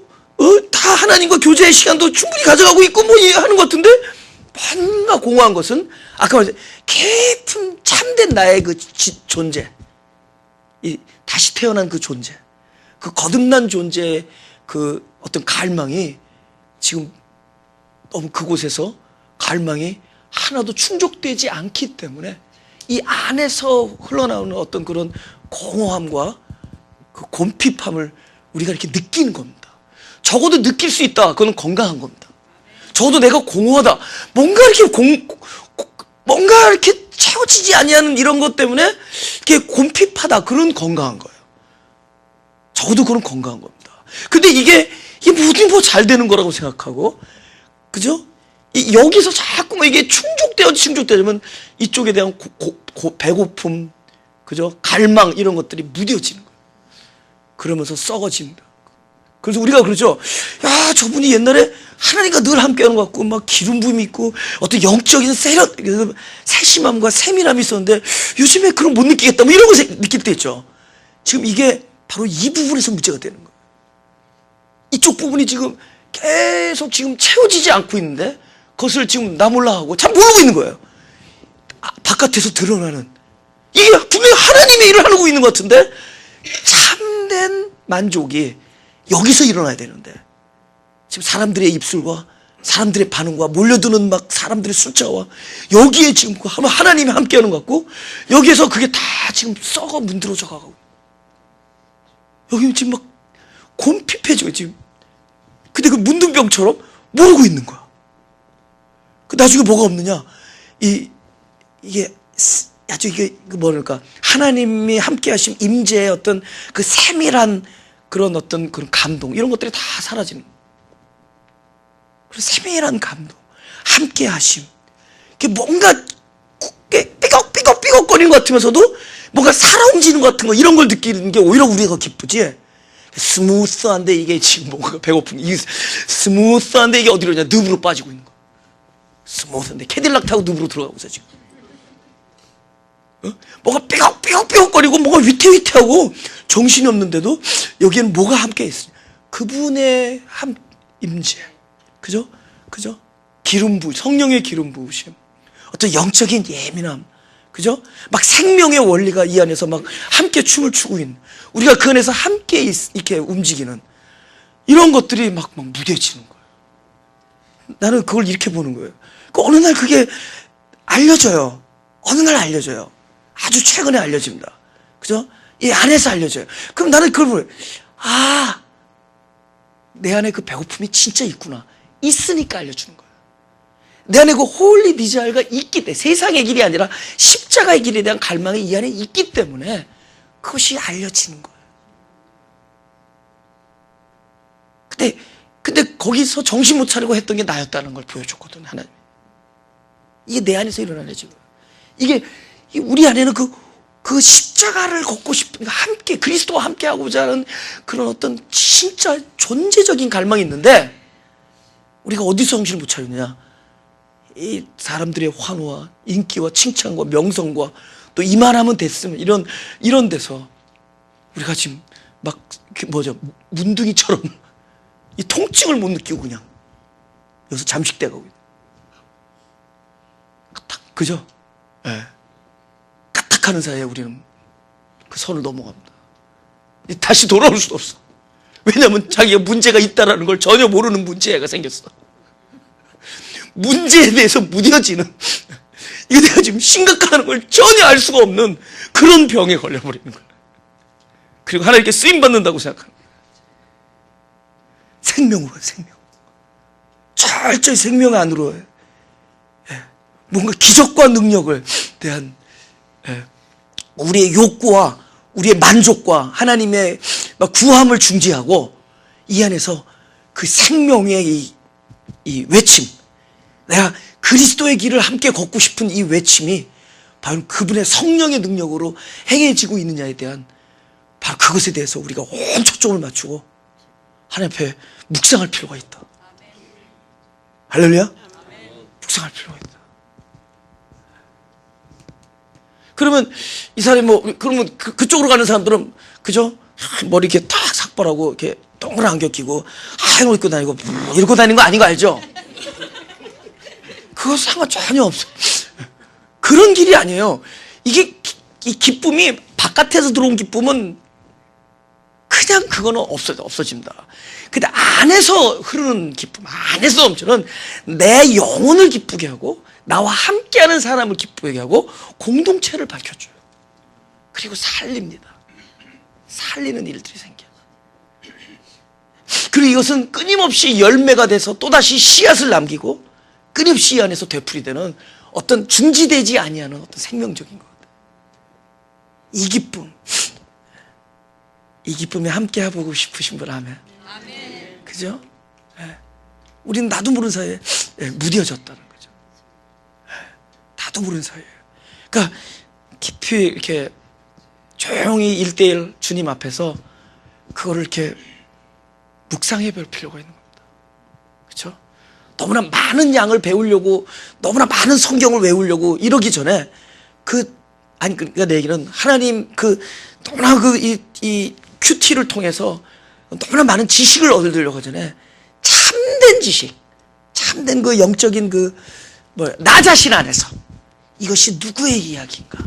다 하나님과 교제의 시간도 충분히 가져가고 있고 뭐 하는 것 같은데, 뭔가 공허한 것은 아까 말했죠. 깊은 참된 나의 그 존재, 이 다시 태어난 그 존재, 그 거듭난 존재의 그 어떤 갈망이 지금 너무 그곳에서 갈망이 하나도 충족되지 않기 때문에 이 안에서 흘러나오는 어떤 그런 공허함과 그 곰핍함을 우리가 이렇게 느끼는 겁니다. 적어도 느낄 수 있다. 그건 건강한 겁니다. 적어도 내가 공허하다. 뭔가 이렇게 채워지지 아니하는 이런 것 때문에 이렇게 곰핍하다. 그런 건강한 거예요. 적어도 그런 건강한 겁니다. 근데 이게 모든 뭐 잘 되는 거라고 생각하고, 그죠? 여기서 자꾸 이게 충족되려면 이쪽에 대한 배고픔, 그죠? 갈망 이런 것들이 무뎌지는 거예요. 그러면서 썩어진다. 그래서 우리가 그러죠. 야, 저분이 옛날에 하나님과 늘 함께하는 것 같고 막 기름 부음이 있고 어떤 영적인 세심함과 세밀함이 있었는데 요즘에 그런 못 느끼겠다. 뭐 이런 거 느낄 때 있죠. 지금 이게 바로 이 부분에서 문제가 되는 거예요. 이쪽 부분이 지금 계속 지금 채워지지 않고 있는데 그것을 지금 나 몰라 하고 잘 모르고 있는 거예요. 바깥에서 드러나는 이게 분명히 하나님의 일을 하고 있는 것 같은데 참된 만족이 여기서 일어나야 되는데 지금 사람들의 입술과 사람들의 반응과 몰려드는 막 사람들의 숫자와 여기에 지금 하나님이 함께하는 것 같고 여기에서 그게 다 지금 썩어 문드러져 가고 여기 지금 막 곰핍해지고 지금. 근데 그 문둥병처럼 모르고 있는 거야. 그 나중에 뭐가 없느냐? 이게 아주 이게 뭐랄까 하나님이 함께하신 임재의 어떤 그 세밀한 그런 어떤 그런 감동 이런 것들이 다 사라지는. 그 세밀한 감동, 함께하심. 이게 뭔가 삐걱삐걱거리는 것 같으면서도 뭔가 살아움지는 것 같은 거 이런 걸 느끼는 게 오히려 우리가 기쁘지. 스무스한데 이게 지금 뭔가 배고픈 이 스무스한데 이게 어디로냐? 늪으로 빠지고 있는 거. 스무스한데 캐딜락 타고 늪으로 들어가고 있어 지금. 뭐가 삐걱삐걱거리고 뭐가 위태위태하고 정신이 없는데도 여기에는 뭐가 함께 있어요? 그분의 임재, 그죠? 성령의 기름 부으심, 어떤 영적인 예민함, 그죠? 막 생명의 원리가 이 안에서 막 함께 춤을 추고 있는, 우리가 그 안에서 함께 이렇게 움직이는 이런 것들이 막 무뎌지는 거예요. 나는 그걸 이렇게 보는 거예요. 어느 날 그게 알려져요. 어느 날 알려져요. 아주 최근에 알려집니다. 그죠? 이 안에서 알려져요. 그럼 나는 그걸 보여. 아, 내 안에 그 배고픔이 진짜 있구나. 있으니까 알려주는 거예요. 내 안에 그 홀리 디자이어가 있기 때문에, 세상의 길이 아니라 십자가의 길에 대한 갈망이 이 안에 있기 때문에 그것이 알려지는 거예요. 근데 거기서 정신 못 차리고 했던 게 나였다는 걸 보여줬거든요, 하나님. 이게 내 안에서 일어나네, 지금. 이게 우리 안에는 그 십자가를 걷고 싶은, 함께, 그리스도와 함께 하고자 하는 그런 어떤 진짜 존재적인 갈망이 있는데, 우리가 어디서 정신을 못 차리느냐? 이 사람들의 환호와 인기와 칭찬과 명성과 또 이만하면 됐으면 이런 데서 우리가 지금 막 문둥이처럼 이 통증을 못 느끼고 그냥 여기서 잠식돼 가고 있는. 그죠? 예. 까딱하는 사이에 우리는 그 선을 넘어갑니다. 다시 돌아올 수도 없어. 왜냐하면 자기가 문제가 있다는 걸 전혀 모르는 문제가 생겼어. 문제에 대해서 무뎌지는, 이거 내가 지금 심각하다는 걸 전혀 알 수가 없는 그런 병에 걸려버리는 거야. 그리고 하나님께 쓰임받는다고 생각하는 거야. 생명으로, 생명. 철저히 생명 안으로 뭔가 기적과 능력을 대한 우리의 욕구와 우리의 만족과 하나님의 구함을 중지하고 이 안에서 그 생명의 이 외침, 내가 그리스도의 길을 함께 걷고 싶은 이 외침이 바로 그분의 성령의 능력으로 행해지고 있느냐에 대한 바로 그것에 대해서 우리가 온 초점을 맞추고 하나님 앞에 묵상할 필요가 있다. 할렐루야? 묵상할 필요가 있다. 그러면 이 사람이 그러면 그쪽으로 가는 사람들은, 그죠? 머리 이렇게 탁 삭발하고, 이렇게 동그란 안경 끼고, 하얀 옷 입고 다니고, 이러고 다니는 거 아닌 거 알죠? 그거 상관 전혀 없어. 그런 길이 아니에요. 이 기쁨이, 바깥에서 들어온 기쁨은 그냥 그거는 없어집니다. 근데 안에서 흐르는 기쁨, 안에서 넘치는 내 영혼을 기쁘게 하고, 나와 함께하는 사람을 기쁘게 하고 공동체를 밝혀줘요. 그리고 살립니다. 살리는 일들이 생겨요. 그리고 이것은 끊임없이 열매가 돼서 또다시 씨앗을 남기고 끊임없이 이 안에서 되풀이되는 어떤 중지되지 아니하는 어떤 생명적인 것 같아요. 이 기쁨에 함께 해보고 싶으신 분 아멘. 그죠? 우리는 나도 모르는 사이에 무뎌졌다는 거죠. 나도 모르는 사이에요. 그러니까 깊이 이렇게 조용히 1대1 주님 앞에서 그거를 이렇게 묵상해 볼 필요가 있는 겁니다. 그렇죠? 너무나 많은 양을 배우려고, 너무나 많은 성경을 외우려고 이러기 전에 그러니까 내 얘기는 하나님 너무나 이 큐티를 통해서 너무나 많은 지식을 얻으려고 전에 참된 지식, 참된 그 영적인 나 자신 안에서 이것이 누구의 이야기인가?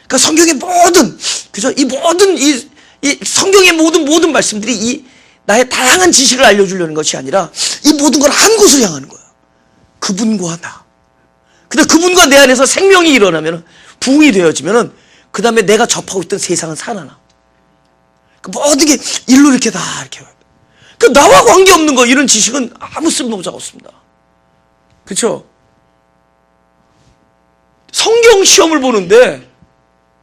그러니까 성경의 모든, 그죠? 이 성경의 모든 말씀들이 나의 다양한 지식을 알려주려는 것이 아니라 이 모든 걸 한 곳을 향하는 거야. 그분과 나. 근데 그분과 내 안에서 생명이 일어나면, 부흥이 되어지면은, 그 다음에 내가 접하고 있던 세상은 살아나. 모든 게 일로 이렇게 다 이렇게. 나와 관계없는 거, 이런 지식은 아무 쓸모가 없습니다. 그렇죠? 성경 시험을 보는데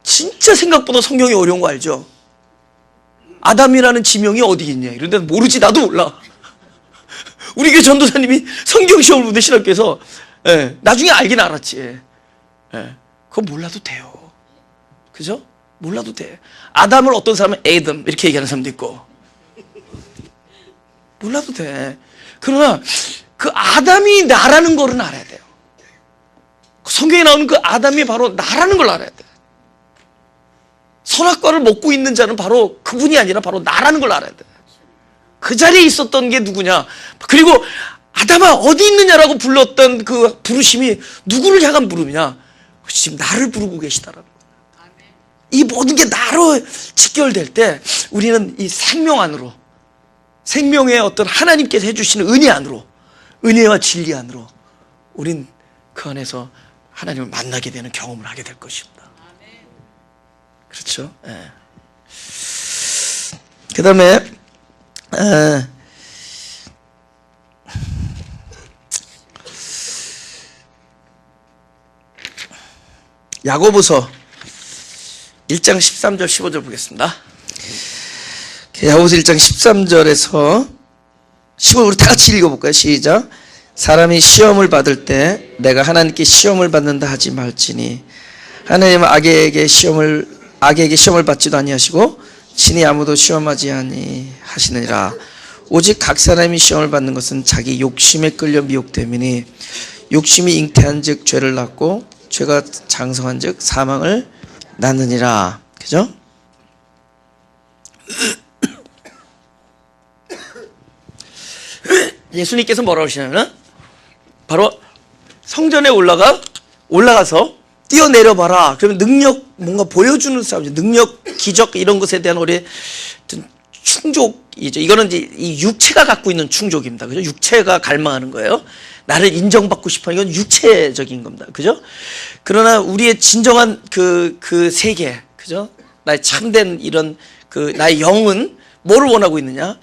진짜 생각보다 성경이 어려운 거 알죠? 아담이라는 지명이 어디 있냐 이런데 모르지. 나도 몰라. 우리 교회 전도사님이 성경 시험을 보는데 신학교에서 나중에 알긴 알았지. 그거 몰라도 돼요. 그죠? 몰라도 돼. 아담을 어떤 사람은 에덤 이렇게 얘기하는 사람도 있고 몰라도 돼. 그러나 그 아담이 나라는 거는 알아야 돼요. 성경에 나오는 그 아담이 바로 나라는 걸 알아야 돼. 선악과를 먹고 있는 자는 바로 그분이 아니라 바로 나라는 걸 알아야 돼. 그 자리에 있었던 게 누구냐. 그리고 아담아 어디 있느냐라고 불렀던 그 부르심이 누구를 향한 부름이냐. 지금 나를 부르고 계시다라는 거예요. 이 모든 게 나로 직결될 때 우리는 이 생명 안으로, 생명의 어떤 하나님께서 해주시는 은혜 안으로, 은혜와 진리 안으로 우린 그 안에서 하나님을 만나게 되는 경험을 하게 될 것입니다. 그렇죠? 예. 그 다음에 야고보서 1장 13절 15절 보겠습니다. 야고보서 1장 13절에서 15절 우리 다 같이 읽어볼까요? 시작. 사람이 시험을 받을 때 내가 하나님께 시험을 받는다 하지 말지니 하나님은 악에게 시험을 받지도 아니하시고 친히 아무도 시험하지 아니하시느니라. 오직 각 사람이 시험을 받는 것은 자기 욕심에 끌려 미혹됨이니 욕심이 잉태한 즉 죄를 낳고 죄가 장성한 즉 사망을 낳느니라. 그죠? 예수님께서 뭐라고 하시냐면 바로 성전에 올라가서 뛰어내려봐라. 그러면 능력 뭔가 보여주는 싸움이죠. 능력, 기적 이런 것에 대한 우리의 충족이죠. 이거는 이제 이 육체가 갖고 있는 충족입니다. 그죠? 육체가 갈망하는 거예요. 나를 인정받고 싶어. 이건 육체적인 겁니다. 그죠? 그러나 우리의 진정한 그 세계, 그죠? 나의 참된 이런 나의 영은 뭐를 원하고 있느냐?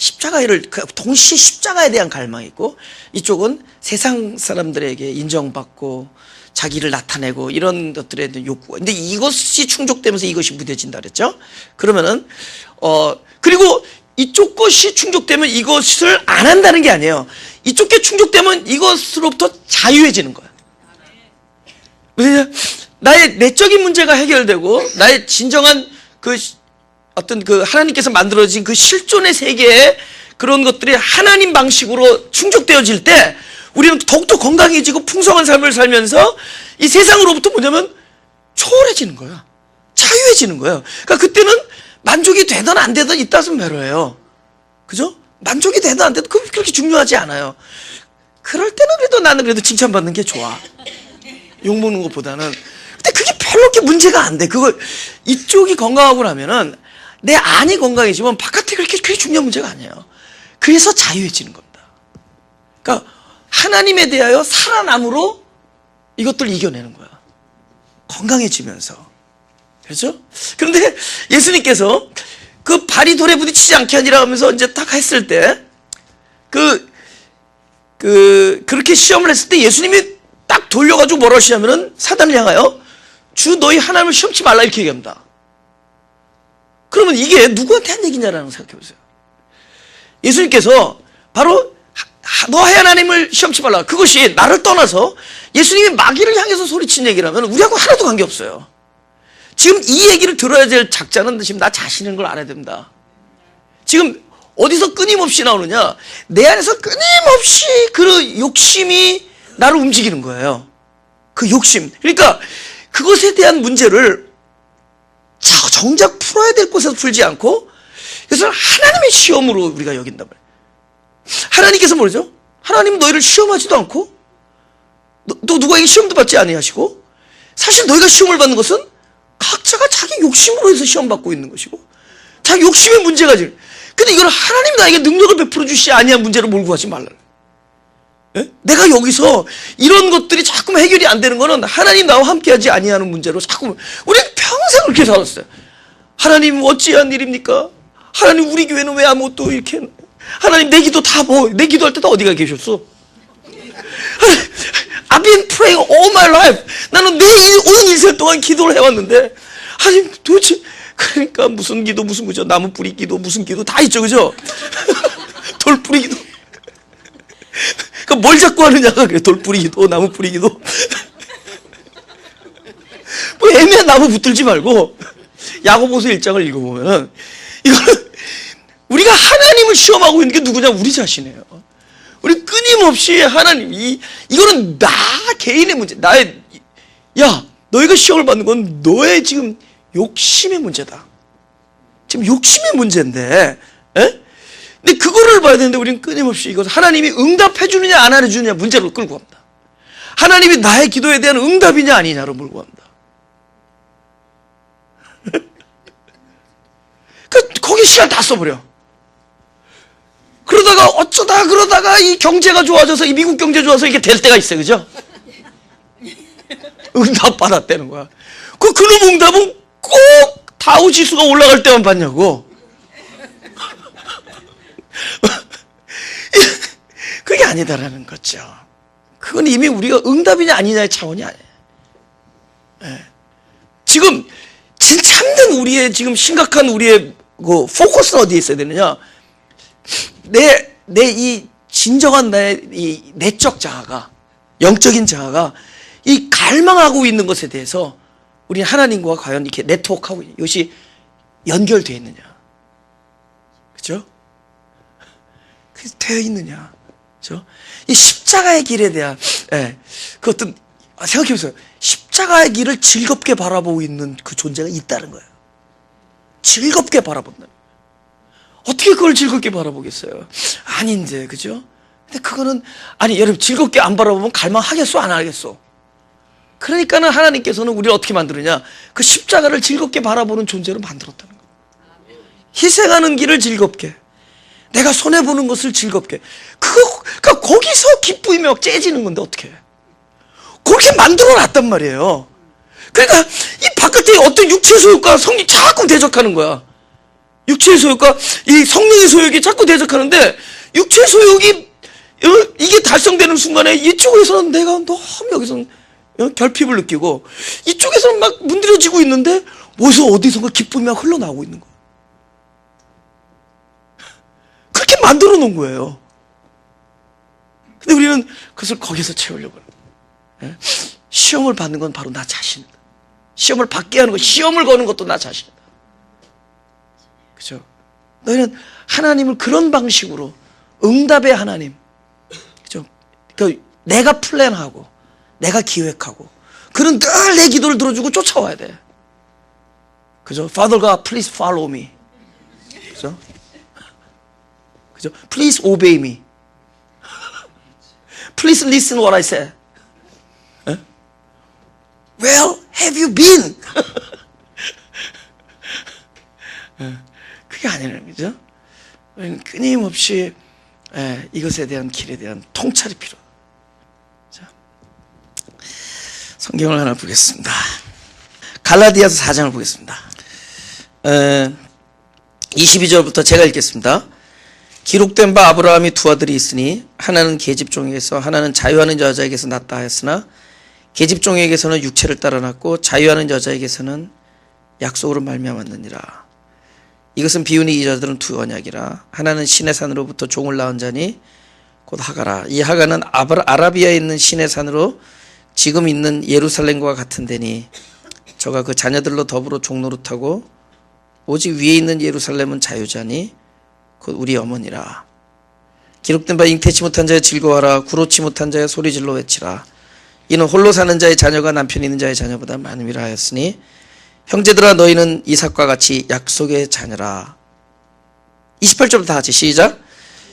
동시에 십자가에 대한 갈망이 있고, 이쪽은 세상 사람들에게 인정받고, 자기를 나타내고, 이런 것들에 대한 욕구가. 근데 이것이 충족되면서 이것이 무뎌진다 그랬죠? 그러면은, 그리고 이쪽 것이 충족되면 이것을 안 한다는 게 아니에요. 이쪽 게 충족되면 이것으로부터 자유해지는 거야. 왜냐? 나의 내적인 문제가 해결되고, 나의 진정한 하나님께서 만들어진 그 실존의 세계에 그런 것들이 하나님 방식으로 충족되어질 때 우리는 더욱더 건강해지고 풍성한 삶을 살면서 이 세상으로부터 뭐냐면 초월해지는 거야. 자유해지는 거예요. 그러니까 그때는 만족이 되든 안 되든 이따순 매로예요. 그죠? 만족이 되든 안 되든 그렇게 중요하지 않아요. 그럴 때는 그래도 나는 그래도 칭찬받는 게 좋아. 욕먹는 것보다는. 근데 그게 별로 그렇게 문제가 안 돼. 이쪽이 건강하고 나면은 내 안이 건강해지면 바깥에 그렇게 중요한 문제가 아니에요. 그래서 자유해지는 겁니다. 그러니까 하나님에 대하여 살아남으로 이것들 이겨내는 거야. 건강해지면서. 그렇죠? 그런데 예수님께서 그 발이 돌에 부딪히지 않게 하니라 하면서 이제 딱 했을 때 그렇게 시험을 했을 때 예수님이 딱 돌려가지고 뭐라 하시냐면은 사단을 향하여 주 너희 하나님을 시험치 말라 이렇게 얘기합니다. 그러면 이게 누구한테 한 얘기냐라는 거 생각해 보세요. 예수님께서 바로 너의 하나님을 시험치 말라. 그것이 나를 떠나서 예수님이 마귀를 향해서 소리친 얘기라면 우리하고 하나도 관계없어요. 지금 이 얘기를 들어야 될 작자는 지금 나 자신인 걸 알아야 됩니다. 지금 어디서 끊임없이 나오느냐? 내 안에서 끊임없이 그 욕심이 나를 움직이는 거예요. 그 욕심. 그러니까 그것에 대한 문제를 정작 풀어야 될 곳에서 풀지 않고 그래서 하나님의 시험으로 우리가 여긴단 말이에요. 하나님께서 뭐죠? 하나님은 너희를 시험하지도 않고 또 누구에게 시험도 받지 아니하시고 사실 너희가 시험을 받는 것은 각자가 자기 욕심으로 해서 시험받고 있는 것이고 자기 욕심의 문제가 지금. 근데 이걸 하나님 나에게 능력을 베풀어 주시지 아니한 문제로 몰고 가지 말라. 예? 내가 여기서 이런 것들이 자꾸 해결이 안 되는 거는 하나님 나와 함께하지 아니하는 문제로 자꾸 우리는 평생 그렇게 살았어요. 하나님 어찌한 일입니까? 하나님 우리 교회는 왜 아무것도 이렇게 하나님 내 기도 내 기도할 때 다 어디가 계셨어? I've been praying all my life. 나는 온 인생 동안 기도를 해왔는데 하나님 도대체 그러니까 무슨 기도 무슨 그죠? 나무 뿌리 기도 무슨 기도 다 있죠 그죠? 돌 뿌리 기도. 그러니까 뭘 자꾸 하느냐가 그래. 돌 뿌리 기도 나무 뿌리 기도. 뭐 애매한 나무 붙들지 말고 야고보서 1장을 읽어보면은 이거는 우리가 하나님을 시험하고 있는 게 누구냐? 우리 자신이에요. 우리 끊임없이 하나님 이거는 나 개인의 문제. 너희가 시험을 받는 건 너의 지금 욕심의 문제다. 지금 욕심의 문제인데, 에? 근데 그거를 봐야 되는데 우리는 끊임없이 이것 하나님이 응답해 주느냐 안 해주느냐 문제로 끌고 갑니다. 하나님이 나의 기도에 대한 응답이냐 아니냐로 몰고 갑니다. 거기 시간 다 써버려. 그러다가 이 경제가 좋아져서 이 미국 경제 좋아서 이게 될 때가 있어요, 그죠? 응답 받았다는 거야. 그놈 응답은 꼭 다우 지수가 올라갈 때만 받냐고. 그게 아니다라는 거죠. 그건 이미 우리가 응답이냐 아니냐의 차원이 아니에요. 네. 지금 참된 우리의 지금 심각한 우리의 그 포커스는 어디에 있어야 되느냐? 내 이 진정한 나의 이 내적 자아가, 영적인 자아가 이 갈망하고 있는 것에 대해서 우리 하나님과 과연 이렇게 네트워크하고 이것이 연결되어 있느냐, 그죠? 되어 있느냐, 그죠? 이 십자가의 길에 대한, 그 어떤, 생각해보세요. 십자가의 길을 즐겁게 바라보고 있는 그 존재가 있다는 거예요. 즐겁게 바라본다. 어떻게 그걸 즐겁게 바라보겠어요? 아닌데, 그죠? 근데 그거는, 아니, 여러분, 즐겁게 안 바라보면 갈망하겠어, 안 하겠어? 그러니까는 하나님께서는 우리를 어떻게 만드느냐? 그 십자가를 즐겁게 바라보는 존재로 만들었다는 거예요. 희생하는 길을 즐겁게, 내가 손해보는 것을 즐겁게. 그러니까 거기서 기쁨이 막 째지는 건데, 어떻게 해? 그렇게 만들어 놨단 말이에요. 그러니까 이 바깥에 어떤 육체의 소욕과 성령이 자꾸 대적하는 거야. 육체의 소욕과 이 성령의 소욕이 자꾸 대적하는데, 육체의 소욕이 이게 달성되는 순간에 이쪽에서는 내가 너무 여기서는 결핍을 느끼고, 이쪽에서는 막 문드러지고 있는데 어디선가 기쁨이 막 흘러나오고 있는 거야. 그렇게 만들어 놓은 거예요. 근데 우리는 그것을 거기서 채우려고 해요. 시험을 받는 건 바로 나 자신이다. 시험을 받게 하는 것, 시험을 거는 것도 나 자신이다. 그죠? 너희는 하나님을 그런 방식으로, 응답의 하나님, 그죠? 그 내가 플랜하고, 내가 기획하고, 그는 늘 내 기도를 들어주고 쫓아와야 돼. 그죠? Father God, please follow me. 그죠? 그죠? Please obey me. Please listen what I say. Where have you been? 그게 아니라는 거죠. 끊임없이 이것에 대한 길에 대한 통찰이 필요하다. 자, 성경을 하나 보겠습니다. 갈라디아서 4장을 보겠습니다. 22절부터 제가 읽겠습니다. 기록된 바 아브라함이 두 아들이 있으니 하나는 계집종에게서 하나는 자유하는 여자에게서 낳다 하였으나 계집종에게서는 육체를 따라 낳고 자유하는 여자에게서는 약속으로 말미암았느니라. 이것은 비유니 이 자들은 두 언약이라. 하나는 신의 산으로부터 종을 낳은 자니 곧 하가라. 이 하가는 아라비아에 있는 신의 산으로 지금 있는 예루살렘과 같은 데니 저가 그 자녀들로 더불어 종노릇하고 오직 위에 있는 예루살렘은 자유자니 곧 우리 어머니라. 기록된 바 잉태치 못한 자여 즐거워하라. 구로치 못한 자여 소리질러 외치라. 이는 홀로 사는 자의 자녀가 남편 있는 자의 자녀보다 많음이라 하였으니 형제들아 너희는 이삭과 같이 약속의 자녀라. 28절부터 다 같이 시작.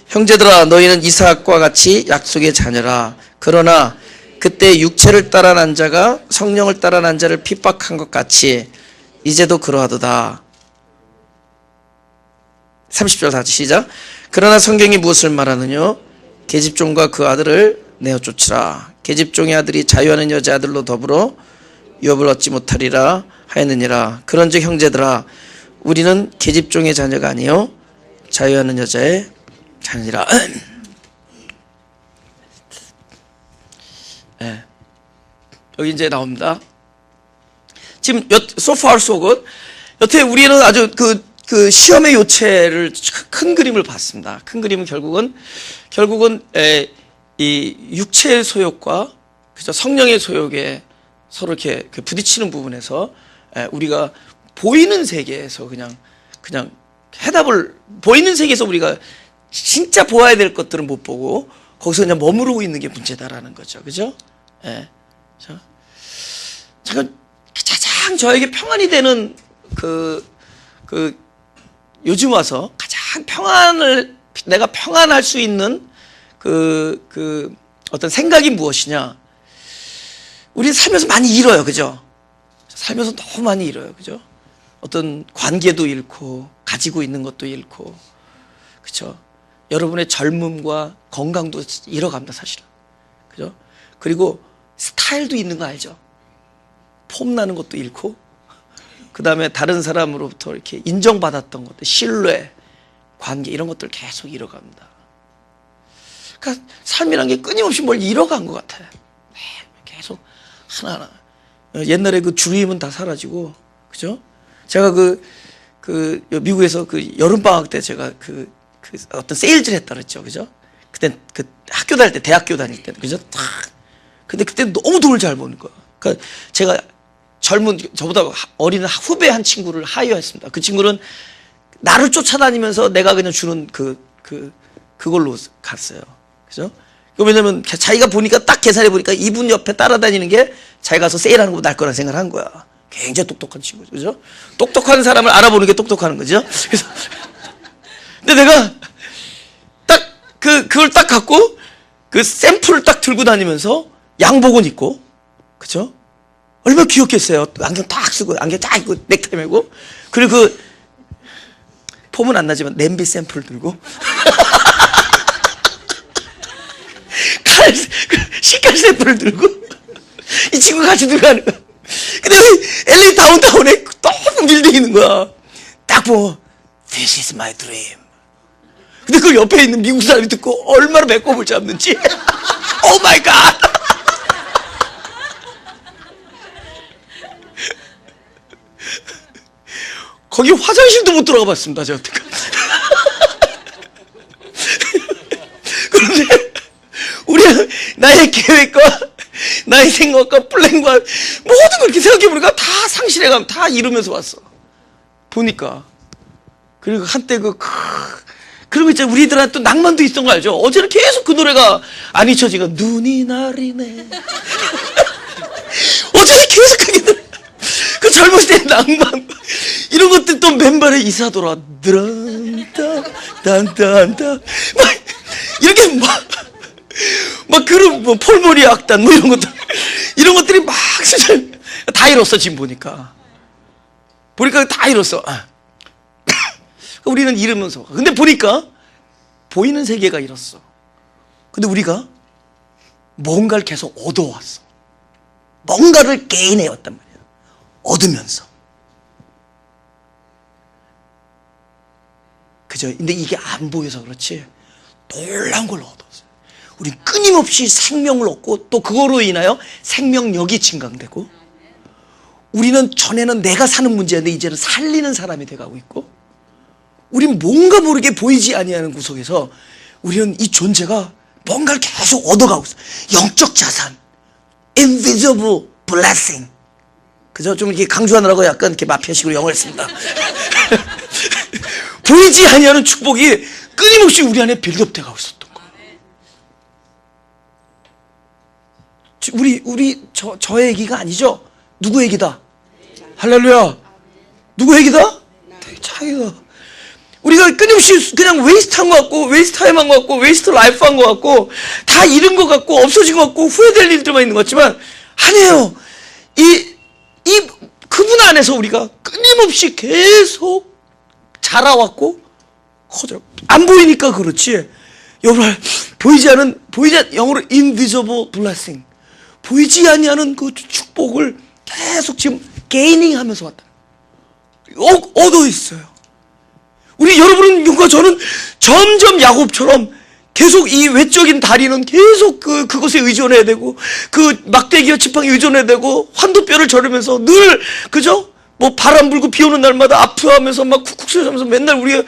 형제들아 너희는 이삭과 같이 약속의 자녀라. 그러나 그때 육체를 따라 난 자가 성령을 따라 난 자를 핍박한 것 같이 이제도 그러하도다. 30절 다 같이 시작. 그러나 성경이 무엇을 말하느냐? 계집종과 그 아들을 내어 쫓으라. 계집종의 아들이 자유하는 여자 아들로 더불어 유업을 얻지 못하리라 하였느니라. 그런즉 형제들아 우리는 계집종의 자녀가 아니요 자유하는 여자의 자녀니라. 네. 여기 이제 나옵니다. 지금 so far so good. 여태 우리는 아주 그 시험의 요체를 큰 그림을 봤습니다. 큰 그림은 결국은 이 육체의 소욕과 그죠 성령의 소욕에 서로 이렇게 부딪히는 부분에서 우리가 보이는 세계에서 그냥 해답을 보이는 세계에서 우리가 진짜 보아야 될 것들은 못 보고 거기서 그냥 머무르고 있는 게 문제다라는 거죠. 그죠? 예. 잠깐 가장 저에게 평안이 되는 요즘 와서 가장 내가 평안할 수 있는 어떤 생각이 무엇이냐? 우리 살면서 많이 잃어요. 그죠? 살면서 너무 많이 잃어요. 그죠? 어떤 관계도 잃고, 가지고 있는 것도 잃고, 그죠? 여러분의 젊음과 건강도 잃어갑니다, 사실은. 그죠? 그리고 스타일도 있는 거 알죠? 폼 나는 것도 잃고, 그 다음에 다른 사람으로부터 이렇게 인정받았던 것들, 신뢰, 관계 이런 것들 계속 잃어갑니다. 그러니까 삶이란 게 끊임없이 뭘 잃어간 것 같아요. 계속 하나하나. 옛날에 그 주임은 다 사라지고, 그죠? 제가 미국에서 그 여름방학 때 제가 어떤 세일즈를 했다 그랬죠. 그죠? 그때 학교 다닐 때, 대학교 다닐 때, 그죠? 근데 그때 너무 돈을 잘 버는 거야. 그러니까 제가 저보다 어린 후배 한 친구를 하이어했습니다. 그 친구는 나를 쫓아다니면서 내가 그냥 주는 그걸로 갔어요. 그죠? 왜냐면 자기가 보니까 딱 계산해 보니까 이분 옆에 따라다니는 게 자기가 가서 세일하는 것보다 나을 거라 생각을 한 거야. 굉장히 똑똑한 친구죠. 그죠? 똑똑한 사람을 알아보는 게 똑똑한 거죠. 그래서 근데 내가 딱 그걸 딱 갖고 그 샘플을 딱 들고 다니면서 양복은 입고, 그죠? 얼마나 귀엽겠어요. 안경 딱 쓰고, 안경 딱 입고, 넥타이 메고, 그리고 폼은 안 나지만 냄비 샘플 들고 식칼 샘플을 들고 이 친구가 같이 들어가는 거야. 근데 LA 다운타운에 너무 빌딩 있는 거야. 딱 보면 This is my dream. 근데 그 옆에 있는 미국 사람이 듣고 얼마나 배꼽을 잡는지. 오 마이 갓. 거기 화장실도 못 들어가 봤습니다. 제가 그런데 우리는 나의 계획과 나의 생각과 플랜과 모든 걸 이렇게 생각해보니까 다 상실해가면 다 이루면서 왔어. 보니까. 그리고 한때 그리고 이제 우리들한테 또 낭만도 있던 거 알죠? 어제는 계속 그 노래가 안 잊혀지고 눈이 나리네. 어제는 계속 그 젊었을 때 낭만 이런 것들 또 맨발에 이사돌아 드란따 막 이렇게 막 그런 뭐 폴모리 악단 뭐 이런 것들이 막 다 잃었어. 지금 보니까 다 잃었어. 우리는 잃으면서 근데 보니까 보이는 세계가 잃었어. 근데 우리가 뭔가를 계속 얻어왔어. 뭔가를 게인해왔단 말이야. 얻으면서. 그죠? 근데 이게 안 보여서 그렇지 놀라운 걸 얻었어요. 우린 끊임없이 생명을 얻고 또 그거로 인하여 생명력이 증강되고, 우리는 전에는 내가 사는 문제였는데 이제는 살리는 사람이 돼가고 있고, 우린 뭔가 모르게 보이지 아니하는 구석에서 우리는 이 존재가 뭔가를 계속 얻어가고 있어. 영적 자산, invisible blessing. 그죠? 좀 이렇게 강조하느라고 약간 이렇게 마피아식으로 영어를 했습니다. 보이지 아니하는 축복이 끊임없이 우리 안에 빌드업돼 가고 있었던 거예요. 저의 얘기가 아니죠? 누구 얘기다? 할렐루야. 누구 얘기다? 자기가. 우리가 끊임없이 그냥 웨이스트한 것 같고, 웨이스트 타임한 것 같고, 웨이스트 라이프한 것 같고, 다 잃은 것 같고, 없어진 것 같고, 후회될 일들만 있는 것 같지만, 아니에요. 그분 안에서 우리가 끊임없이 계속 자라왔고, 안 보이니까 그렇지. 여러분, 영어로 invisible blessing. 보이지 아니하는 그 축복을 계속 지금 게이닝 하면서 왔다. 얻어 있어요. 여러분과 저는 점점 야곱처럼 계속 이 외적인 다리는 계속 그것에 의존해야 되고, 그 막대기와 지팡이 의존해야 되고, 환도뼈를 저르면서 늘, 그죠? 뭐 바람 불고 비 오는 날마다 아프하면서 막 쿡쿡 쏘면서 맨날 우리가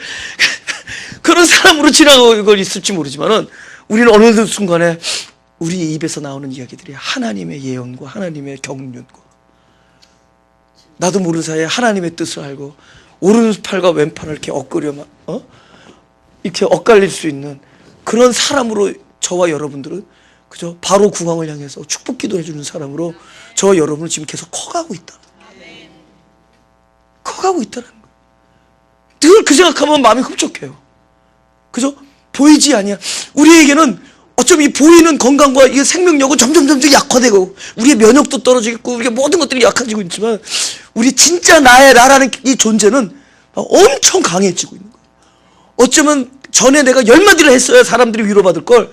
그런 사람으로 지나가고 있을지 모르지만은, 우리는 어느 순간에 우리 입에서 나오는 이야기들이 하나님의 예언과 하나님의 경륜과, 나도 모르는 사이에 하나님의 뜻을 알고 오른팔과 왼팔을 이렇게 이렇게 엇갈릴 수 있는 그런 사람으로 저와 여러분들은, 그죠? 바로 국왕을 향해서 축복 기도해 주는 사람으로 저와 여러분은 지금 계속 커가고 있다. 커가고 있다는 거예요. 늘 그 생각하면 마음이 흡족해요. 그죠? 보이지 아니야. 우리에게는 어쩜 이 보이는 건강과 이 생명력은 점점 약화되고, 우리의 면역도 떨어지고, 우리의 모든 것들이 약해지고 있지만, 우리 진짜 나라는 이 존재는 엄청 강해지고 있는 거예요. 어쩌면 전에 내가 10마디를 했어야 사람들이 위로받을 걸,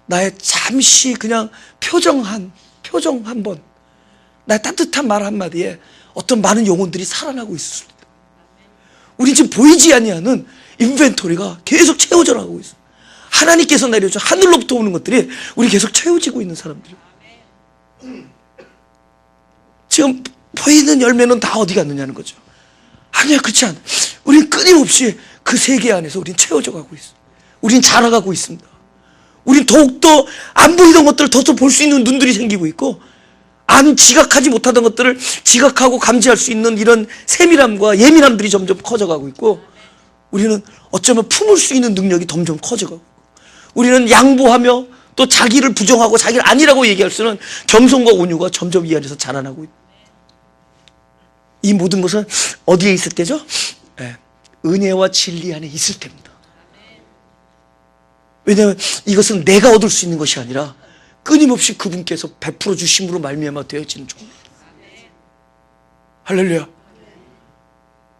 나의 잠시 그냥 표정 한 번, 나의 따뜻한 말 한마디에 어떤 많은 영혼들이 살아나고 있습니다. 우리 지금 보이지 아니하는 인벤토리가 계속 채워져 나가고 있어요. 하나님께서 내려줘 하늘로부터 오는 것들이 우리 계속 채워지고 있는 사람들이에요. 지금 보이는 열매는 다 어디 갔느냐는 거죠. 아니야, 그렇지 않아. 우리는 끊임없이 그 세계 안에서 우리는 채워져 가고 있어요. 우리는 자라가고 있습니다. 우리는 더욱더 안 보이던 것들을 더 볼 수 있는 눈들이 생기고 있고, 안 지각하지 못하던 것들을 지각하고 감지할 수 있는 이런 세밀함과 예민함들이 점점 커져가고 있고, 우리는 어쩌면 품을 수 있는 능력이 점점 커져가고 있고, 우리는 양보하며 또 자기를 부정하고 자기를 아니라고 얘기할 수는 겸손과 온유가 점점 이 안에서 자라나고 있다. 이 모든 것은 어디에 있을 때죠? 네. 은혜와 진리 안에 있을 때입니다. 왜냐하면 이것은 내가 얻을 수 있는 것이 아니라 끊임없이 그분께서 베풀어 주심으로 말미암아 되어지는 종입니다. 할렐루야.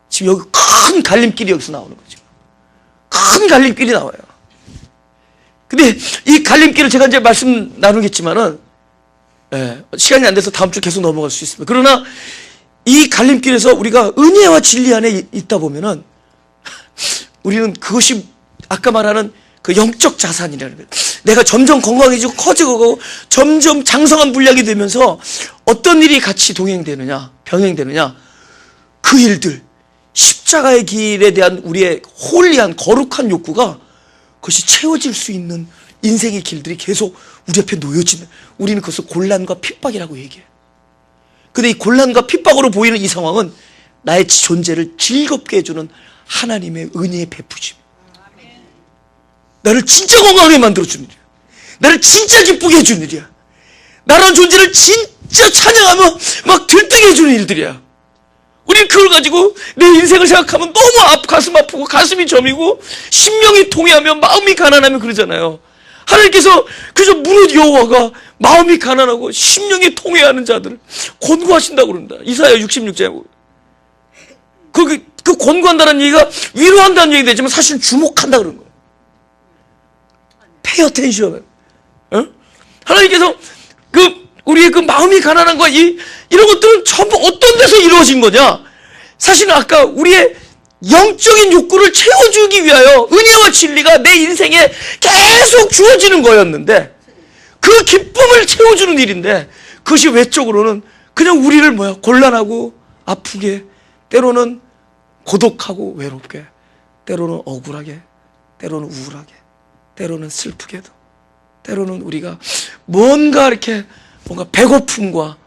지금 여기 큰 갈림길이 여기서 나오는 거죠. 큰 갈림길이 나와요. 근데 이 갈림길을 제가 이제 말씀 나누겠지만은, 시간이 안 돼서 다음 주 계속 넘어갈 수 있습니다. 그러나 이 갈림길에서 우리가 은혜와 진리 안에 있다 보면은 우리는 그것이 아까 말하는 그 영적 자산이라는 거예요. 내가 점점 건강해지고 커지고 가고 점점 장성한 분량이 되면서 어떤 일이 같이 동행되느냐, 병행되느냐, 그 일들, 십자가의 길에 대한 우리의 홀리한 거룩한 욕구가 그것이 채워질 수 있는 인생의 길들이 계속 우리 앞에 놓여지는, 우리는 그것을 곤란과 핍박이라고 얘기해요. 근데 이 곤란과 핍박으로 보이는 이 상황은 나의 존재를 즐겁게 해주는 하나님의 은혜의 베푸심. 나를 진짜 건강하게 만들어주는 일이야. 나를 진짜 기쁘게 해주는 일이야. 나라는 존재를 진짜 찬양하며 막 들뜨게 해주는 일들이야. 우리는 그걸 가지고 내 인생을 생각하면 너무 가슴 아프고 가슴이 저미고 심령이 통해하며 마음이 가난하며 그러잖아요. 하나님께서 그저 무릇 여호와가 마음이 가난하고 심령이 통해하는 자들을 권고하신다고 그런다. 이사야 66장. 그 권고한다는 얘기가 위로한다는 얘기 되지만 사실 주목한다 그런 거예요. Pay attention. 하나님께서 우리의 그 마음이 가난한 거 이런 것들은 전부 어떤 데서 이루어진 거냐? 사실은 아까 우리의 영적인 욕구를 채워주기 위하여 은혜와 진리가 내 인생에 계속 주어지는 거였는데, 그 기쁨을 채워주는 일인데, 그것이 외적으로는 그냥 우리를 곤란하고 아프게, 때로는 고독하고 외롭게, 때로는 억울하게, 때로는 우울하게, 때로는 슬프게도, 때로는 우리가 뭔가 이렇게 뭔가 배고픔과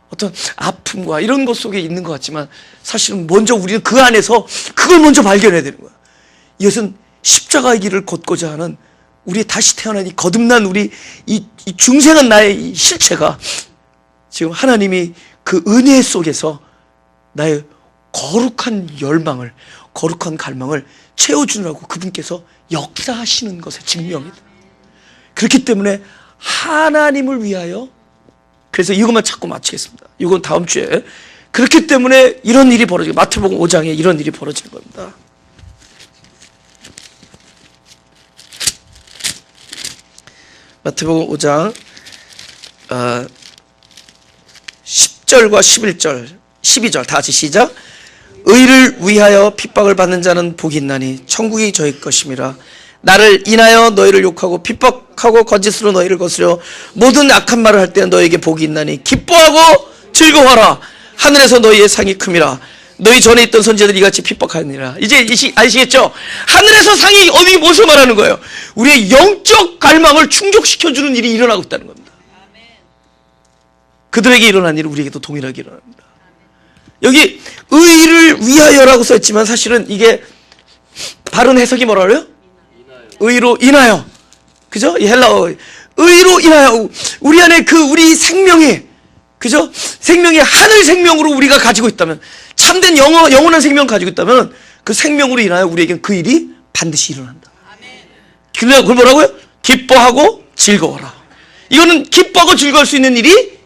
어떤 아픔과 이런 것 속에 있는 것 같지만, 사실은 먼저 우리는 그 안에서 그걸 먼저 발견해야 되는 거야. 이것은 십자가의 길을 걷고자 하는 우리 다시 태어난 이 거듭난 우리 이 중생한 나의 이 실체가 지금 하나님이 그 은혜 속에서 나의 거룩한 열망을, 거룩한 갈망을 채워주느라고 그분께서 역사하시는 것의 증명이다. 그렇기 때문에 하나님을 위하여, 그래서 이것만 찾고 마치겠습니다. 이건 다음 주에. 그렇기 때문에 이런 일이 벌어지고, 마태복음 5장에 이런 일이 벌어지는 겁니다. 마태복음 5장 10절과 11절, 12절 다 같이 시작. 의를 위하여 핍박을 받는 자는 복이 있나니 천국이 저희 것임이라. 나를 인하여 너희를 욕하고 핍박하고 거짓으로 너희를 거스려 모든 악한 말을 할 때 너희에게 복이 있나니 기뻐하고 즐거워하라. 하늘에서 너희의 상이 큼이라. 너희 전에 있던 선지자들이 이같이 핍박하니라. 이제 아시겠죠? 하늘에서 상이 어디 무엇을 말하는 거예요? 우리의 영적 갈망을 충족시켜주는 일이 일어나고 있다는 겁니다. 그들에게 일어난 일은 우리에게도 동일하게 일어납니다. 여기 의를 위하여라고 써있지만 사실은 이게 바른 해석이 뭐라 그래요? 의로 인하여. 그죠? 이 헬라어 의로 인하여 우리 안에 우리 생명이, 그죠? 생명이 하늘 생명으로 우리가 가지고 있다면, 참된 영원한 생명을 가지고 있다면 그 생명으로 인하여 우리에겐 그 일이 반드시 일어난다. 그걸 뭐라고요? 기뻐하고 즐거워라. 이거는 기뻐하고 즐거울 수 있는 일이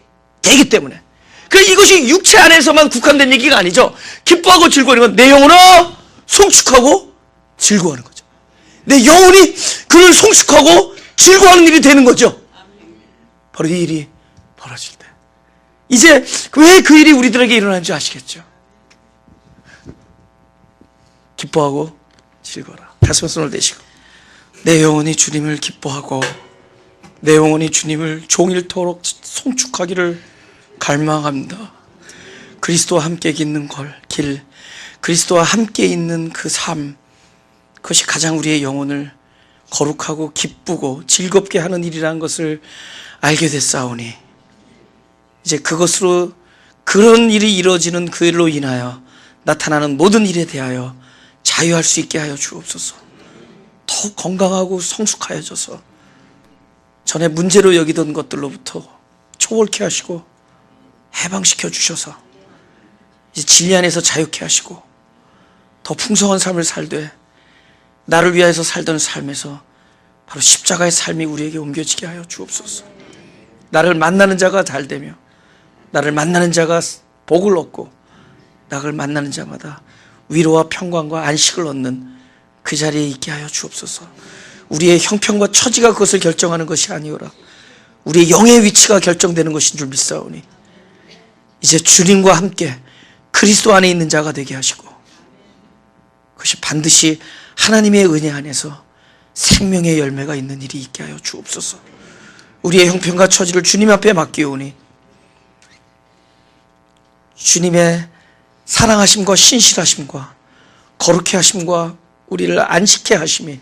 되기 때문에. 이것이 육체 안에서만 국한된 얘기가 아니죠. 기뻐하고 즐거워하는 건 내 영혼아 송축하고 즐거워하는 거죠. 내 영혼이 그를 송축하고 즐거워하는 일이 되는 거죠. 바로 이 일이 벌어질 때, 이제 왜 그 일이 우리들에게 일어나는 줄 아시겠죠? 기뻐하고 즐거라. 가슴에 손을 대시고 내 영혼이 주님을 기뻐하고 내 영혼이 주님을 종일토록 송축하기를 갈망합니다. 그리스도와 함께 있는 길, 그리스도와 함께 있는 그 삶, 그것이 가장 우리의 영혼을 거룩하고 기쁘고 즐겁게 하는 일이라는 것을 알게 됐사오니 이제 그것으로 그런 일이 이루어지는 그 일로 인하여 나타나는 모든 일에 대하여 자유할 수 있게 하여 주옵소서. 더욱 건강하고 성숙하여져서 전에 문제로 여기던 것들로부터 초월케 하시고 해방시켜 주셔서 이제 진리 안에서 자유케 하시고 더 풍성한 삶을 살되 나를 위하여서 살던 삶에서 바로 십자가의 삶이 우리에게 옮겨지게 하여 주옵소서. 나를 만나는 자가 잘되며 나를 만나는 자가 복을 얻고 나를 만나는 자마다 위로와 평강과 안식을 얻는 그 자리에 있게 하여 주옵소서. 우리의 형편과 처지가 그것을 결정하는 것이 아니오라. 우리의 영의 위치가 결정되는 것인 줄 믿사오니 이제 주님과 함께 그리스도 안에 있는 자가 되게 하시고 그것이 반드시 하나님의 은혜 안에서 생명의 열매가 있는 일이 있게 하여 주옵소서. 우리의 형편과 처지를 주님 앞에 맡기오니 주님의 사랑하심과 신실하심과 거룩해 하심과 우리를 안식해 하심이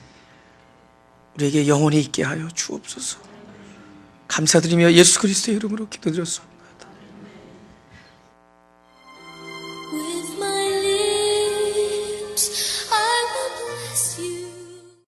우리에게 영원히 있게 하여 주옵소서. 감사드리며 예수 그리스도의 이름으로 기도드렸습니다.